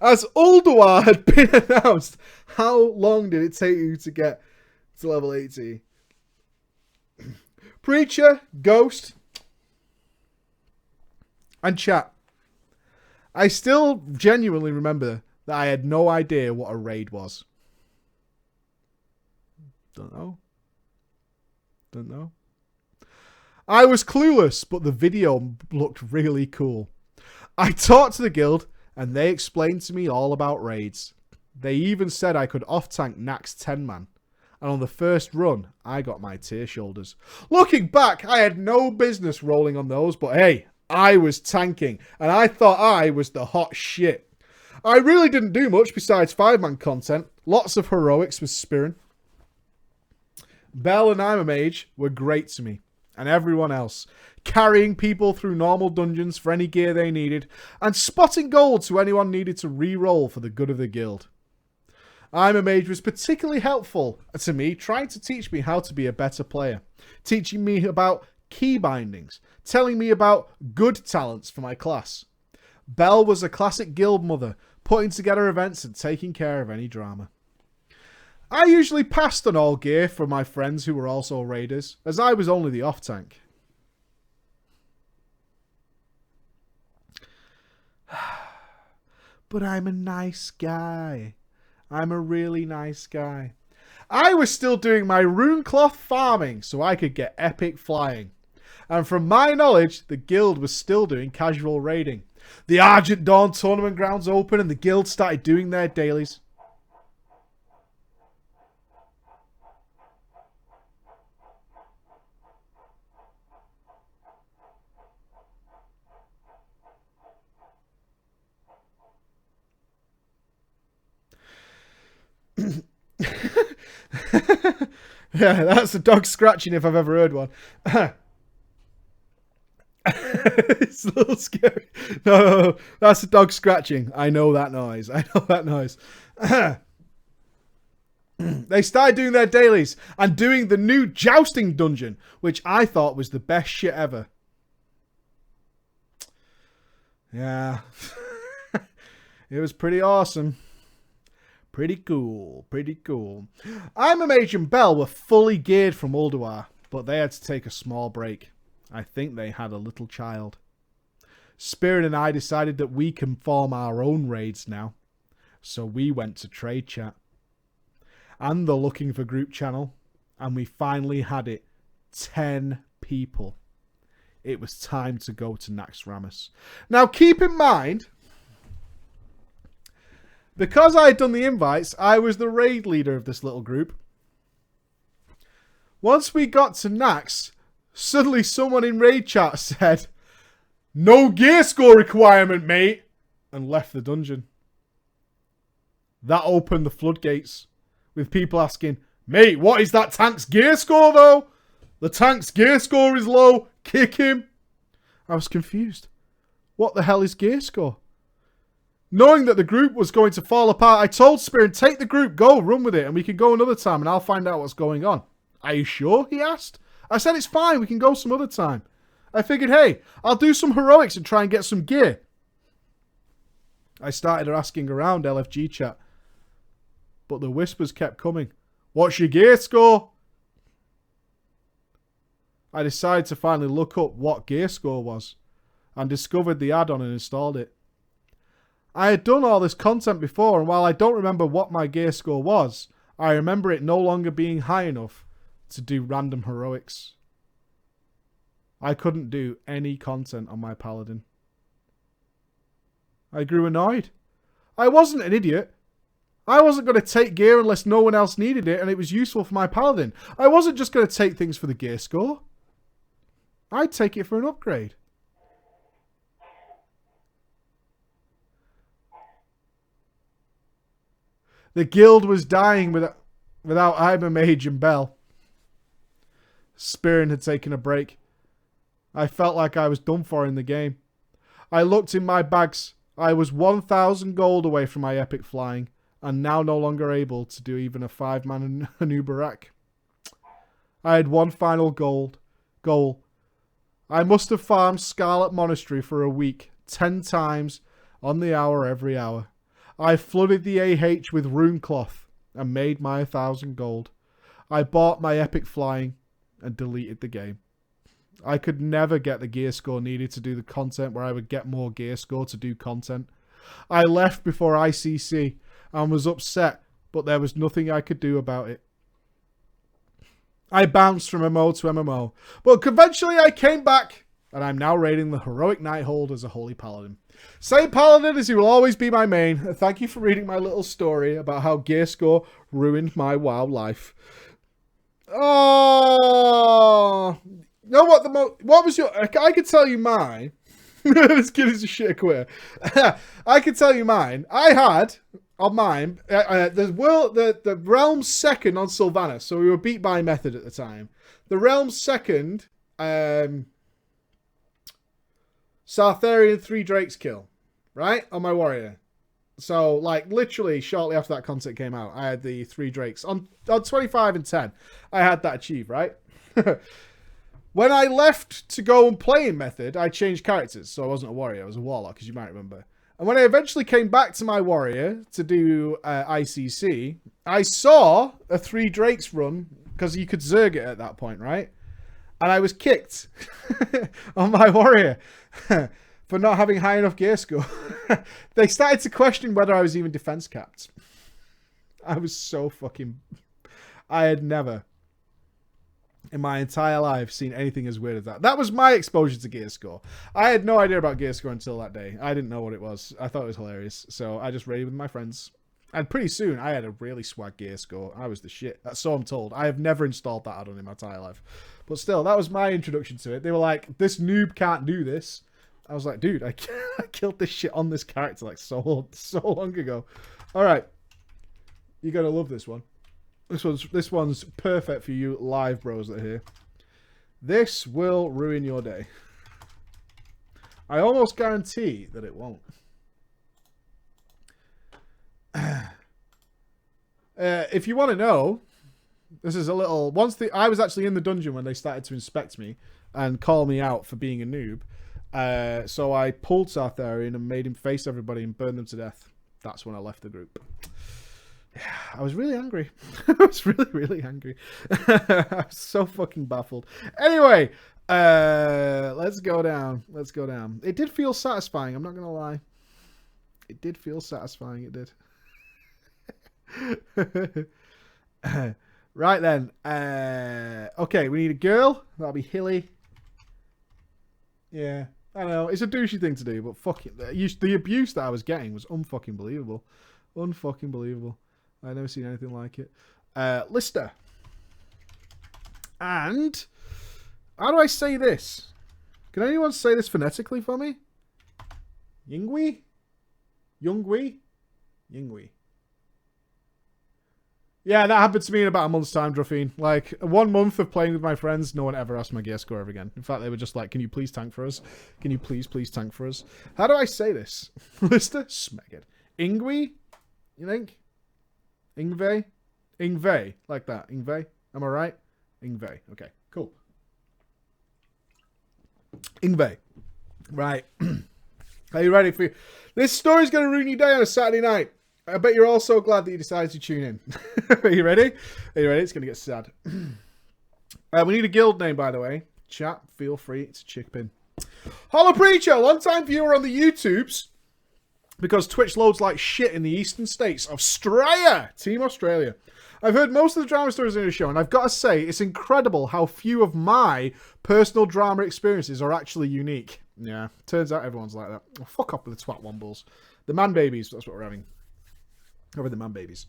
as Ulduar had been announced. How long did it take you to get to level 80? Preacher, Ghost, and chat. I still genuinely remember that I had no idea what a raid was. Don't know. Don't know. I was clueless, but the video looked really cool. I talked to the guild, and they explained to me all about raids. They even said I could off-tank Nax 10-man. And on the first run, I got my tear shoulders. Looking back, I had no business rolling on those, but hey, I was tanking, and I thought I was the hot shit. I really didn't do much besides 5-man content. Lots of heroics with Spirin. Belle and I'm a Mage were great to me, and everyone else, carrying people through normal dungeons for any gear they needed, and spotting gold to anyone needed to re-roll for the good of the guild. I'm a Mage was particularly helpful to me, trying to teach me how to be a better player, teaching me about key bindings, telling me about good talents for my class. Belle was a classic guild mother, putting together events and taking care of any drama. I usually passed on all gear from my friends who were also raiders, as I was only the off-tank. But I'm a nice guy. I'm a really nice guy. I was still doing my Runecloth farming so I could get epic flying. And from my knowledge, the guild was still doing casual raiding. The Argent Dawn tournament grounds open and the guild started doing their dailies. Yeah, that's a dog scratching if I've ever heard one. It's a little scary. No, that's a dog scratching. I know that noise. They started doing their dailies and doing the new jousting dungeon, which I thought was the best shit ever. Yeah. It was pretty awesome. Pretty cool. I'm a Mage and Bell were fully geared from Ulduar, but they had to take a small break. I think they had a little child. Spirit and I decided that we can form our own raids now. So we went to trade chat. And the looking for group channel. And we finally had it. 10 people. It was time to go to Naxxramas. Now keep in mind, because I had done the invites, I was the raid leader of this little group. Once we got to Nax, suddenly someone in raid chat said, "No gear score requirement, mate," and left the dungeon. That opened the floodgates, with people asking, "Mate, what is that tank's gear score though? The tank's gear score is low, kick him." I was confused. What the hell is gear score? Knowing that the group was going to fall apart, I told Spirit, "Take the group, go, run with it, and we can go another time and I'll find out what's going on." "Are you sure?" he asked. I said, "It's fine, we can go some other time." I figured, hey, I'll do some heroics and try and get some gear. I started asking around LFG chat, but the whispers kept coming. "What's your gear score?" I decided to finally look up what gear score was and discovered the add-on and installed it. I had done all this content before, and while I don't remember what my gear score was, I remember it no longer being high enough to do random heroics. I couldn't do any content on my paladin. I grew annoyed. I wasn't an idiot. I wasn't going to take gear unless no one else needed it and it was useful for my paladin. I wasn't just going to take things for the gear score. I'd take it for an upgrade. The guild was dying without either Mage and Bell. Spirin had taken a break. I felt like I was done for in the game. I looked in my bags. I was 1,000 gold away from my epic flying, and now no longer able to do even a 5-man Anubarak. I had one final goal. I must have farmed Scarlet Monastery for a week, 10 times on the hour every hour. I flooded the AH with Runecloth and made my 1,000 gold. I bought my epic flying and deleted the game. I could never get the gear score needed to do the content where I would get more gear score to do content. I left before ICC and was upset, but there was nothing I could do about it. I bounced from MMO to MMO, but eventually I came back, and I'm now raiding the Heroic Nighthold as a Holy Paladin. Same Paladin as he will always be my main. Thank you for reading my little story about how gear score ruined my WoW life. Oh, you know what? What was your? I could tell you mine. This kid is a shit quitter. I could tell you mine. I had on mine the realm's second on Sylvanas, so we were beat by Method at the time. The realm's second. Sartharian 3 Drakes kill, right? On my warrior. So, like, literally shortly after that content came out, I had the 3 Drakes. On 25 and 10, I had that achieved, right? When I left to go and play in Method, I changed characters. So I wasn't a warrior, I was a warlock, as you might remember. And when I eventually came back to my warrior to do ICC, I saw a 3 Drakes run, because you could Zerg it at that point, right? And I was kicked on my warrior for not having high enough gear score. They started to question whether I was even defense capped. I was so fucking... I had never, in my entire life, seen anything as weird as that. That was my exposure to gear score. I had no idea about gear score until that day. I didn't know what it was. I thought it was hilarious. So I just raided with my friends. And pretty soon, I had a really swag gear score. I was the shit. That's so I'm told. I have never installed that add-on in my entire life. But still, that was my introduction to it. They were like, this noob can't do this. I was like, dude, I killed this shit on this character like so long ago. All right. You're going to love this one. This one's perfect for you live bros that are here. This will ruin your day. I almost guarantee that it won't. If you want to know, this is a little... I was actually in the dungeon when they started to inspect me and call me out for being a noob. So I pulled Sartharian and made him face everybody and burn them to death. That's when I left the group. I was really angry. I was really angry. I was so fucking baffled. Anyway, let's go down. Let's go down. It did feel satisfying. I'm not going to lie. It did feel satisfying. It did. Right then. Okay, we need a girl. That'll be Hilly. Yeah, I know. It's a douchey thing to do, but fuck it. The abuse that I was getting was unfucking believable. Unfucking believable. I've never seen anything like it. Lister. And how do I say this? Can anyone say this phonetically for me? Yingui? Yungui? Yingui. Yeah, that happened to me in about a month's time, Druffine. Like, 1 month of playing with my friends, no one ever asked my gear score ever again. In fact, they were just like, can you please tank for us? Can you please tank for us? How do I say this? Lister? Smeg it. Ingui? You think? Ingve? Ingve. Like that. Ingve? Am I right? Ingve. Okay, cool. Ingve. Right. Are you ready for... This story's going to ruin your day on a Saturday night. I bet you're all so glad that you decided to tune in. Are you ready? Are you ready? It's going to get sad. We need a guild name, by the way. Chat, feel free to chip in. Hollow Preacher, long-time viewer on the YouTubes. Because Twitch loads like shit in the eastern states. Australia! Team Australia. I've heard most of the drama stories in the show, and I've got to say, it's incredible how few of my personal drama experiences are actually unique. Yeah, turns out everyone's like that. Oh, fuck off with the twat wombles. The man babies, that's what we're having. Over the man babies.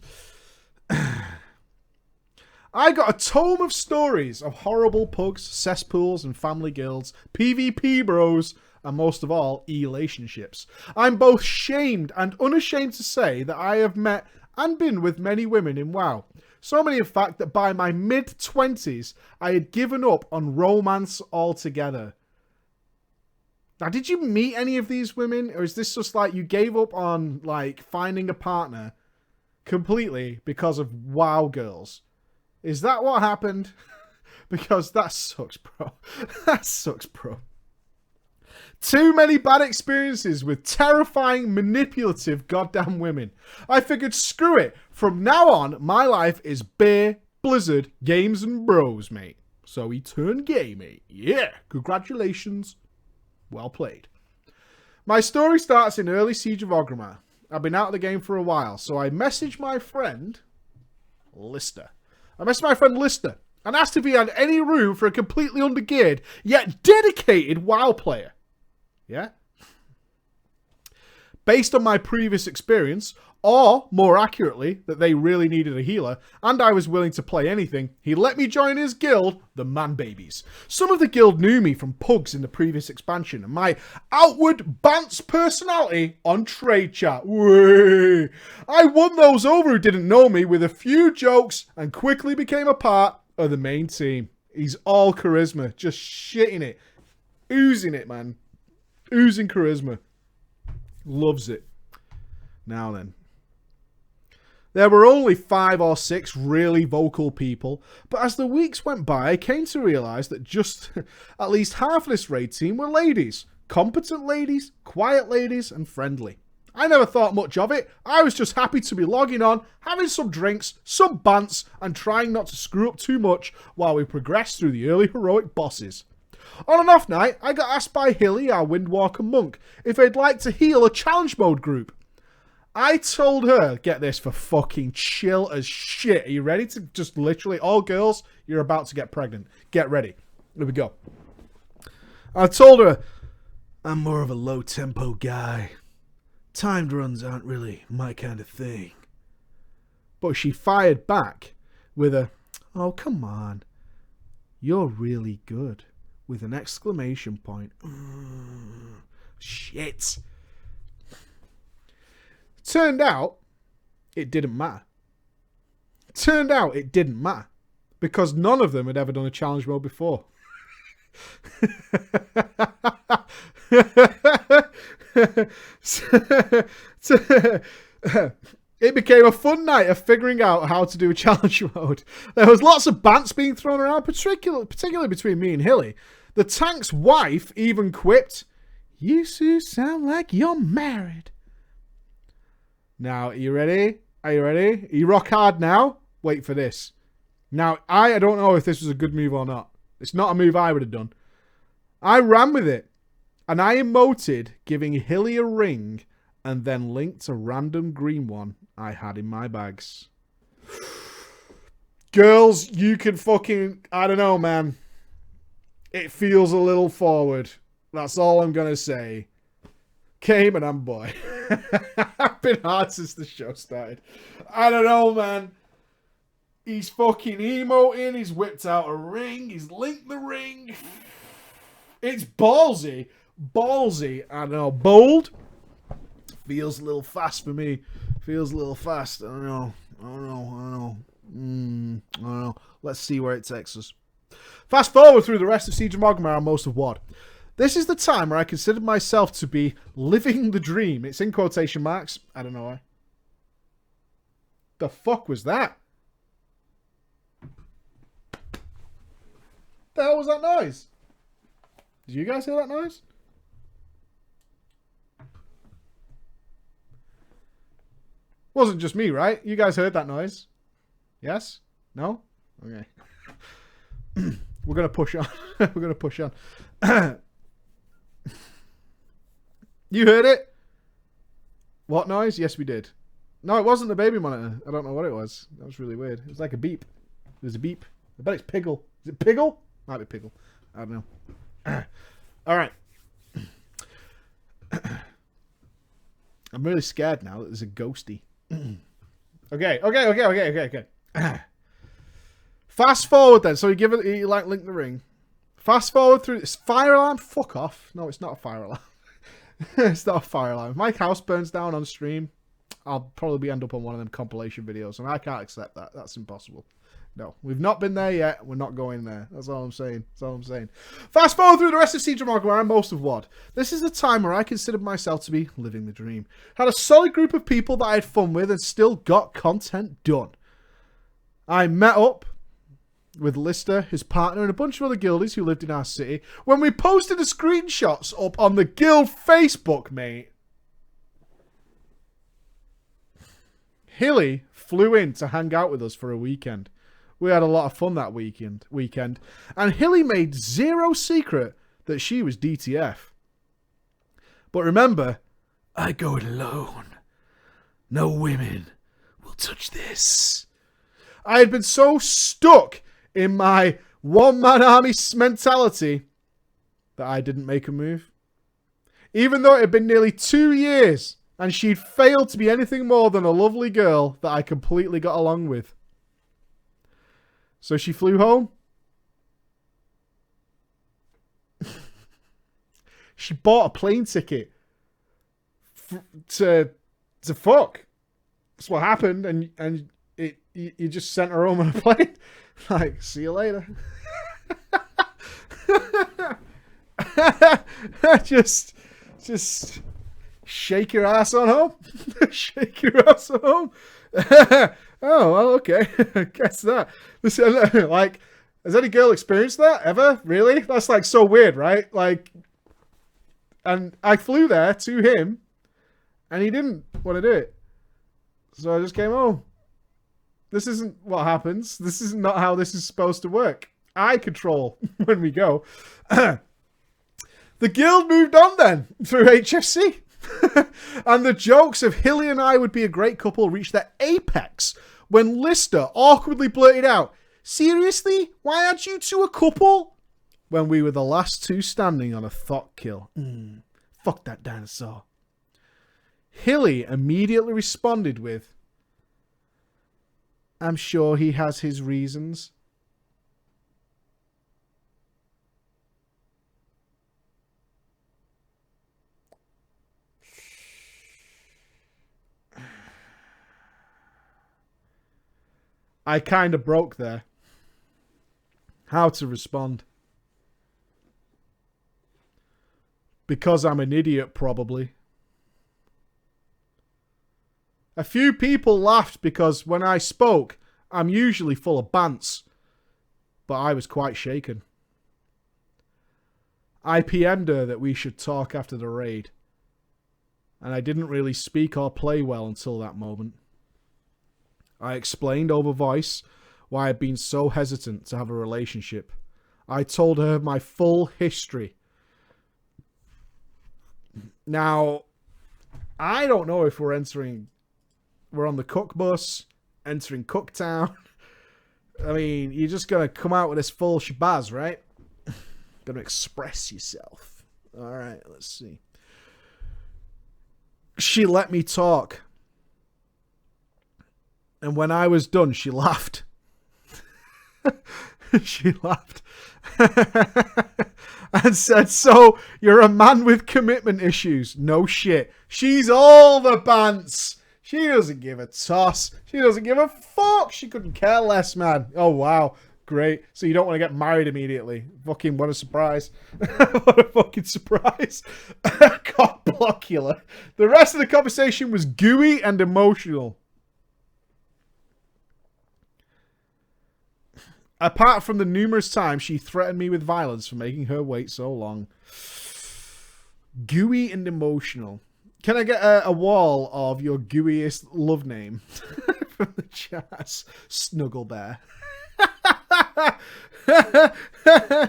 I got a tome of stories of horrible pugs, cesspools, and family guilds, PvP bros, and most of all, relationships. I'm both shamed and unashamed to say that I have met and been with many women in WoW. So many, in fact, that by my mid-20s, I had given up on romance altogether. Now, did you meet any of these women? Or is this just like you gave up on, like, finding a partner completely because of WoW girls? Is that what happened? Because that sucks, bro. That sucks, bro. Too many bad experiences with terrifying, manipulative goddamn women. I figured, screw it. From now on, my life is beer, blizzard, games, and bros, mate. So he turned gay, mate. Yeah, congratulations. Well played. My story starts in early Siege of Orgrimmar. I've been out of the game for a while, so I messaged my friend, Lister. And asked if he had any room for a completely undergeared, yet dedicated WoW player. Yeah? Based on my previous experience, or more accurately, that they really needed a healer, and I was willing to play anything, he let me join his guild, the Man Babies. Some of the guild knew me from pugs in the previous expansion, and my outward bants personality on trade chat. Whee! I won those over who didn't know me with a few jokes, and quickly became a part of the main team. He's all charisma, just shitting it. Oozing it, man. Oozing charisma. Loves it. Now then. There were only 5 or 6 really vocal people, but as the weeks went by, I came to realise that just at least half of this raid team were ladies. Competent ladies, quiet ladies, and friendly. I never thought much of it. I was just happy to be logging on, having some drinks, some bants, and trying not to screw up too much while we progressed through the early heroic bosses. On an off night, I got asked by Hilly, our Windwalker monk, if they'd like to heal a challenge mode group. I told her, get this, for fucking chill as shit. Are you ready to just literally, all girls, you're about to get pregnant. Get ready. Here we go. I told her, I'm more of a low-tempo guy. Timed runs aren't really my kind of thing. But she fired back with a, oh, come on. You're really good. With an exclamation point. Shit. Turned out, it didn't matter. Because none of them had ever done a challenge mode before. It became a fun night of figuring out how to do a challenge mode. There was lots of bants being thrown around, particularly between me and Hilly. The tank's wife even quipped, "You two sound like you're married." Now, are you ready? Are you rock hard now? Wait for this. Now, I don't know if this was a good move or not. It's not a move I would have done. I ran with it. And I emoted giving Hilly a ring and then linked a random green one I had in my bags. Girls, you can fucking... I don't know, man. It feels a little forward. That's all I'm going to say. Cayman and boy. I've been hard since the show started. I don't know, man. He's fucking emoting. He's whipped out a ring. He's linked the ring. It's ballsy. Ballsy. I don't know. Bold. Feels a little fast for me. Feels a little fast. I don't know. Let's see where it takes us. Fast forward through the rest of Siege of Morgmire and most of WoD. This is the time where I considered myself to be living the dream. It's in quotation marks. I don't know why. The fuck was that? The hell was that noise? Did you guys hear that noise? Wasn't just me, right? You guys heard that noise? Yes? No? Okay. We're going to push on. We're going to push on. You heard it? What noise? Yes, we did. No, it wasn't the baby monitor. I don't know what it was. That was really weird. It was like a beep. It was a beep. I bet it's Piggle. Is it Piggle? Might be Piggle. I don't know. All right. I'm really scared now that there's a ghosty. Okay. Fast forward then. So you like link the ring. Fast forward through this fire alarm. Fuck off. No, it's not a fire alarm. It's not a fire alarm. If my house burns down on stream, I'll probably end up on one of them compilation videos, and I can't accept that. That's impossible. No, we've not been there yet. We're not going there. That's all I'm saying. Fast forward through the rest of Siege of Morgmire and most of WoD. This is the time where I considered myself to be living the dream. Had a solid group of people that I had fun with and still got content done. I met up with Lister, his partner, and a bunch of other guildies who lived in our city when we posted the screenshots up on the guild Facebook, mate. Hilly flew in to hang out with us for a weekend. We had a lot of fun that weekend. And Hilly made zero secret that she was DTF. But remember, I go it alone. No women will touch this. I had been so stuck in my one-man army mentality that I didn't make a move. Even though it had been nearly 2 years and she'd failed to be anything more than a lovely girl that I completely got along with. So she flew home. She bought a plane ticket to fuck. That's what happened, and you just sent her home on a plane. Like, see you later. just shake your ass on home. Shake your ass on home. Oh, well, okay. Guess that. Like, has any girl experienced that ever? Really? That's like so weird, right? Like, and I flew there to him, And he didn't want to do it. So I just came home. This isn't what happens. This is not how this is supposed to work. I control when we go. The guild moved on then through HFC. And the jokes of Hilly and I would be a great couple reached their apex when Lister awkwardly blurted out, "Seriously? Why aren't you two a couple?" When we were the last two standing on a thought kill. Fuck that dinosaur. Hilly immediately responded with, "I'm sure he has his reasons." I kind of broke there. How to respond? Because I'm an idiot, probably. A few people laughed because when I spoke, I'm usually full of bants. But I was quite shaken. I PM'd her that we should talk after the raid. And I didn't really speak or play well until that moment. I explained over voice why I'd been so hesitant to have a relationship. I told her my full history. Now, I don't know if we're on the Cook bus, entering Cooktown. I mean, you're just going to come out with this full shabazz, right? Going to express yourself. All right, let's see. She let me talk. And when I was done, she laughed. She laughed. And said, "So, you're a man with commitment issues." No shit. She's all the pants. She doesn't give a toss. She doesn't give a fuck. She couldn't care less, man. Oh, wow. Great. So you don't want to get married immediately. Fucking what a surprise. What a fucking surprise. Cockblockula. The rest of the conversation was gooey and emotional. Apart from the numerous times she threatened me with violence for making her wait so long. Gooey and emotional. Can I get a wall of your gooeyest love name from the chat? Snuggle Bear.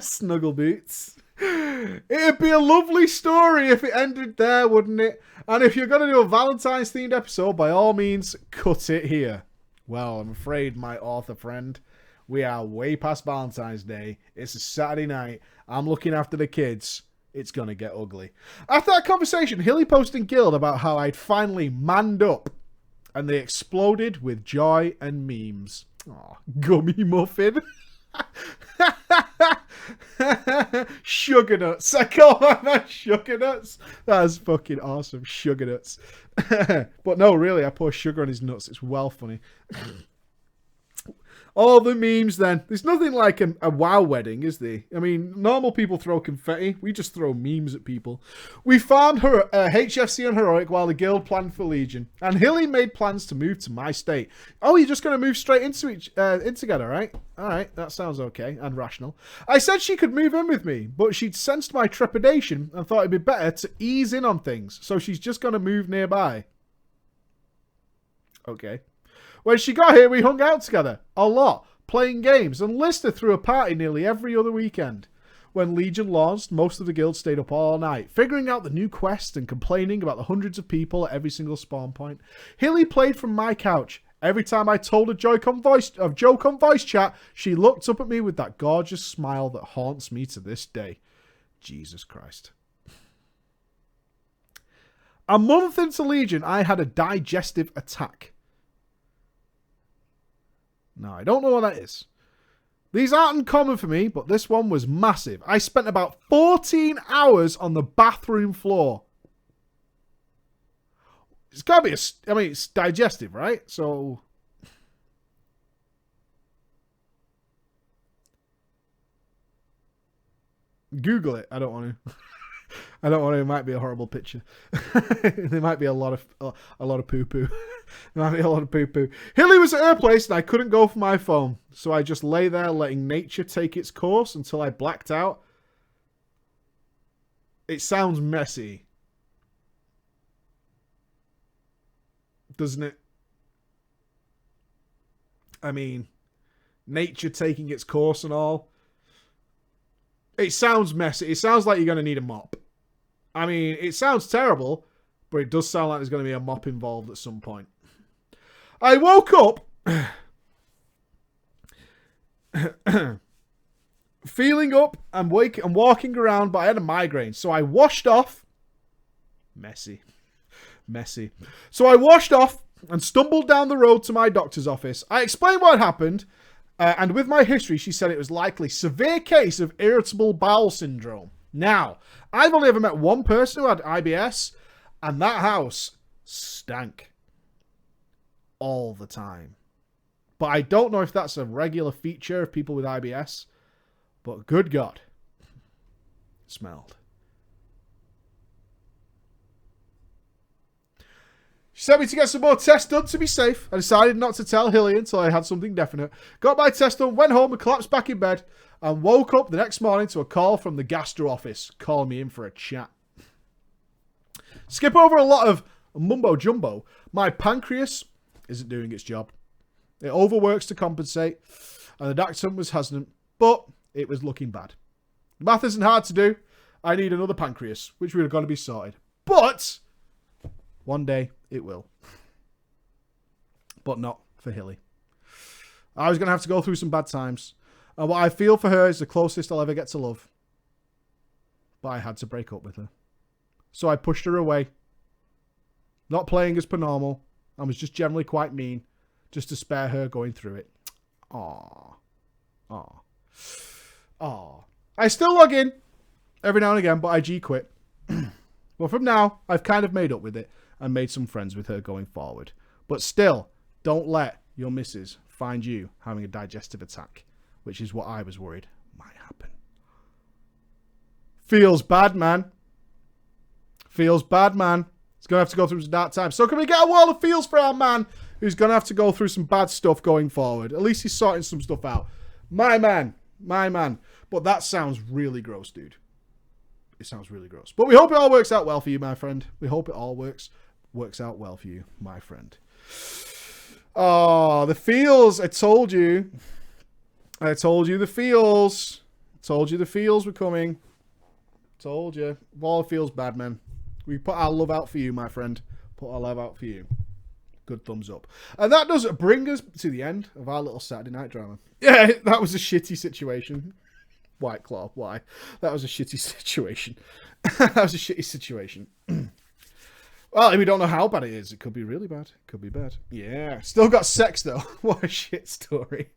Snuggle Boots. It'd be a lovely story if it ended there, wouldn't it? And if you're going to do a Valentine's themed episode, by all means, cut it here. Well, I'm afraid, my author friend, we are way past Valentine's Day. It's a Saturday night. I'm looking after the kids. It's going to get ugly. After that conversation, Hilly posted in Guild about how I'd finally manned up. And they exploded with joy and memes. Aw, gummy muffin. Sugar nuts. I call my sugar nuts. That's fucking awesome. Sugar nuts. But no, really, I pour sugar on his nuts. It's well funny. All the memes then. There's nothing like a WoW wedding, is there? I mean, normal people throw confetti. We just throw memes at people. We farmed her HFC and Heroic while the guild planned for Legion. And Hilly made plans to move to my state. Oh, you're just going to move straight in together, right? All right, that sounds okay and rational. I said she could move in with me, but she'd sensed my trepidation and thought it'd be better to ease in on things. So she's just going to move nearby. Okay. When she got here, we hung out together a lot, playing games, and Lister threw a party nearly every other weekend. When Legion launched, most of the guild stayed up all night, figuring out the new quest and complaining about the hundreds of people at every single spawn point. Hilly played from my couch. Every time I told her Joy-Con voice chat, she looked up at me with that gorgeous smile that haunts me to this day. Jesus Christ. A month into Legion, I had a digestive attack. Now, I don't know what that is. These aren't uncommon for me, but this one was massive. I spent about 14 hours on the bathroom floor. It's got to be I mean, it's digestive, right? So... Google it. I don't want to. I don't want to. It might be a horrible picture. There might be a lot of poo-poo. There might be a lot of poo-poo. Hilly was at her place and I couldn't go for my phone. So I just lay there letting nature take its course until I blacked out. It sounds messy. doesn't it? I mean, nature taking its course and all. It sounds messy. It sounds like you're going to need a mop. I mean, it sounds terrible, but it does sound like there's going to be a mop involved at some point. I woke up feeling up and walking around, but I had a migraine. So I washed off. Messy. So I washed off and stumbled down the road to my doctor's office. I explained what had happened, and with my history, she said it was likely severe case of irritable bowel syndrome. Now, I've only ever met one person who had IBS, and that house stank all the time. But I don't know if that's a regular feature of people with IBS, but good God, it smelled. She sent me to get some more tests done to be safe. I decided not to tell Hilly until I had something definite. Got my test done, went home and collapsed back in bed, and woke up the next morning to a call from the gastro office calling me in for a chat. Skip over a lot of mumbo jumbo. My pancreas isn't doing its job. It overworks to compensate, and the doctor was hesitant, but it was looking bad. Math isn't hard to do. I need another pancreas, which we're going to be sorted. But one day it will. But not for Hilly. I was going to have to go through some bad times. And what I feel for her is the closest I'll ever get to love. But I had to break up with her. So I pushed her away. Not playing as per normal. I was just generally quite mean. Just to spare her going through it. Aww. I still log in every now and again, but I G-quit. But from now, I've kind of made up with it and made some friends with her going forward. But still, don't let your missus find you having a digestive attack, which is what I was worried might happen. Feels bad, man. He's going to have to go through some dark times. So can we get a wall of feels for our man who's going to have to go through some bad stuff going forward? At least he's sorting some stuff out. My man. But that sounds really gross, dude. It sounds really gross. But we hope it all works out well for you, my friend. We hope it all works out well for you, my friend. Oh, the feels. I told you the feels. Told you the feels were coming. Told you. Wall of feels bad, man. We put our love out for you, my friend. Put our love out for you. Good thumbs up. And that does bring us to the end of our little Saturday night drama. Yeah, that was a shitty situation. White Claw, why? That was a shitty situation. Well, we don't know how bad it is. It could be really bad. It could be bad. Yeah. Still got sex, though. What a shit story.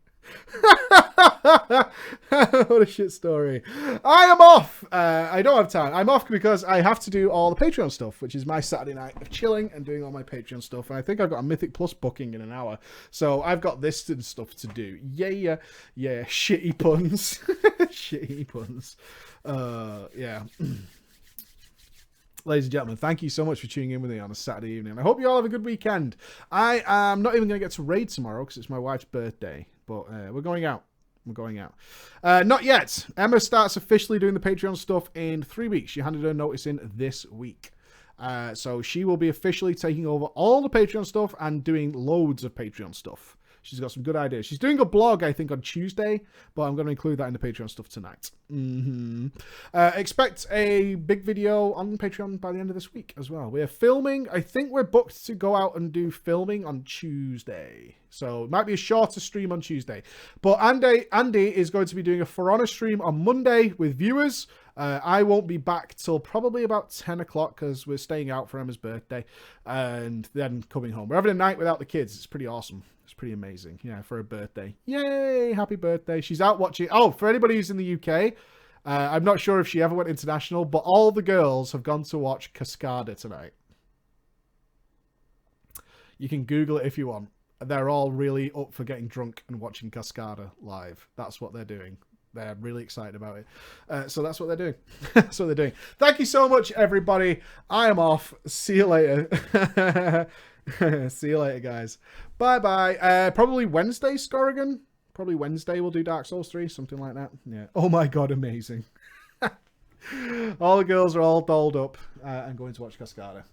What a shit story. I am off. I don't have time. I'm off because I have to do all the Patreon stuff, which is my Saturday night of chilling and doing all my Patreon stuff. And I think I've got a Mythic Plus booking in an hour. So I've got this and stuff to do. Yeah. Shitty puns. Shitty puns. Yeah. Ladies and gentlemen, thank you so much for tuning in with me on a Saturday evening. I hope you all have a good weekend. I am not even going to get to raid tomorrow because it's my wife's birthday. But we're going out. Not yet. Emma starts officially doing the Patreon stuff in 3 weeks. She handed her notice in this week. So she will be officially taking over all the Patreon stuff and doing loads of Patreon stuff. She's got some good ideas. She's doing a blog, I think, on Tuesday, but I'm going to include that in the Patreon stuff tonight. Expect a big video on Patreon by the end of this week as well. We're filming. I think we're booked to go out and do filming on Tuesday. So it might be a shorter stream on Tuesday. But Andy is going to be doing a For Honor stream on Monday with viewers. I won't be back till probably about 10 o'clock because we're staying out for Emma's birthday and then coming home. We're having a night without the kids. It's pretty awesome. It's pretty amazing. Yeah, for her birthday. Yay! Happy birthday. She's out watching. Oh, for anybody who's in the UK, I'm not sure if she ever went international, but all the girls have gone to watch Cascada tonight. You can Google it if you want. They're all really up for getting drunk and watching Cascada live. That's what they're doing. They're really excited about it. So that's what they're doing. That's what they're doing. Thank you so much, everybody. I am off. See you later. See you later, guys. Bye-bye. Probably Wednesday, Scorrigan. Probably Wednesday we'll do Dark Souls 3, something like that. Yeah. Oh my god, amazing. All the girls are all dolled up and going to watch Cascada.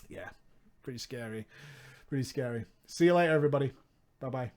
Yeah. pretty scary. Pretty scary. See you later, everybody. Bye-bye.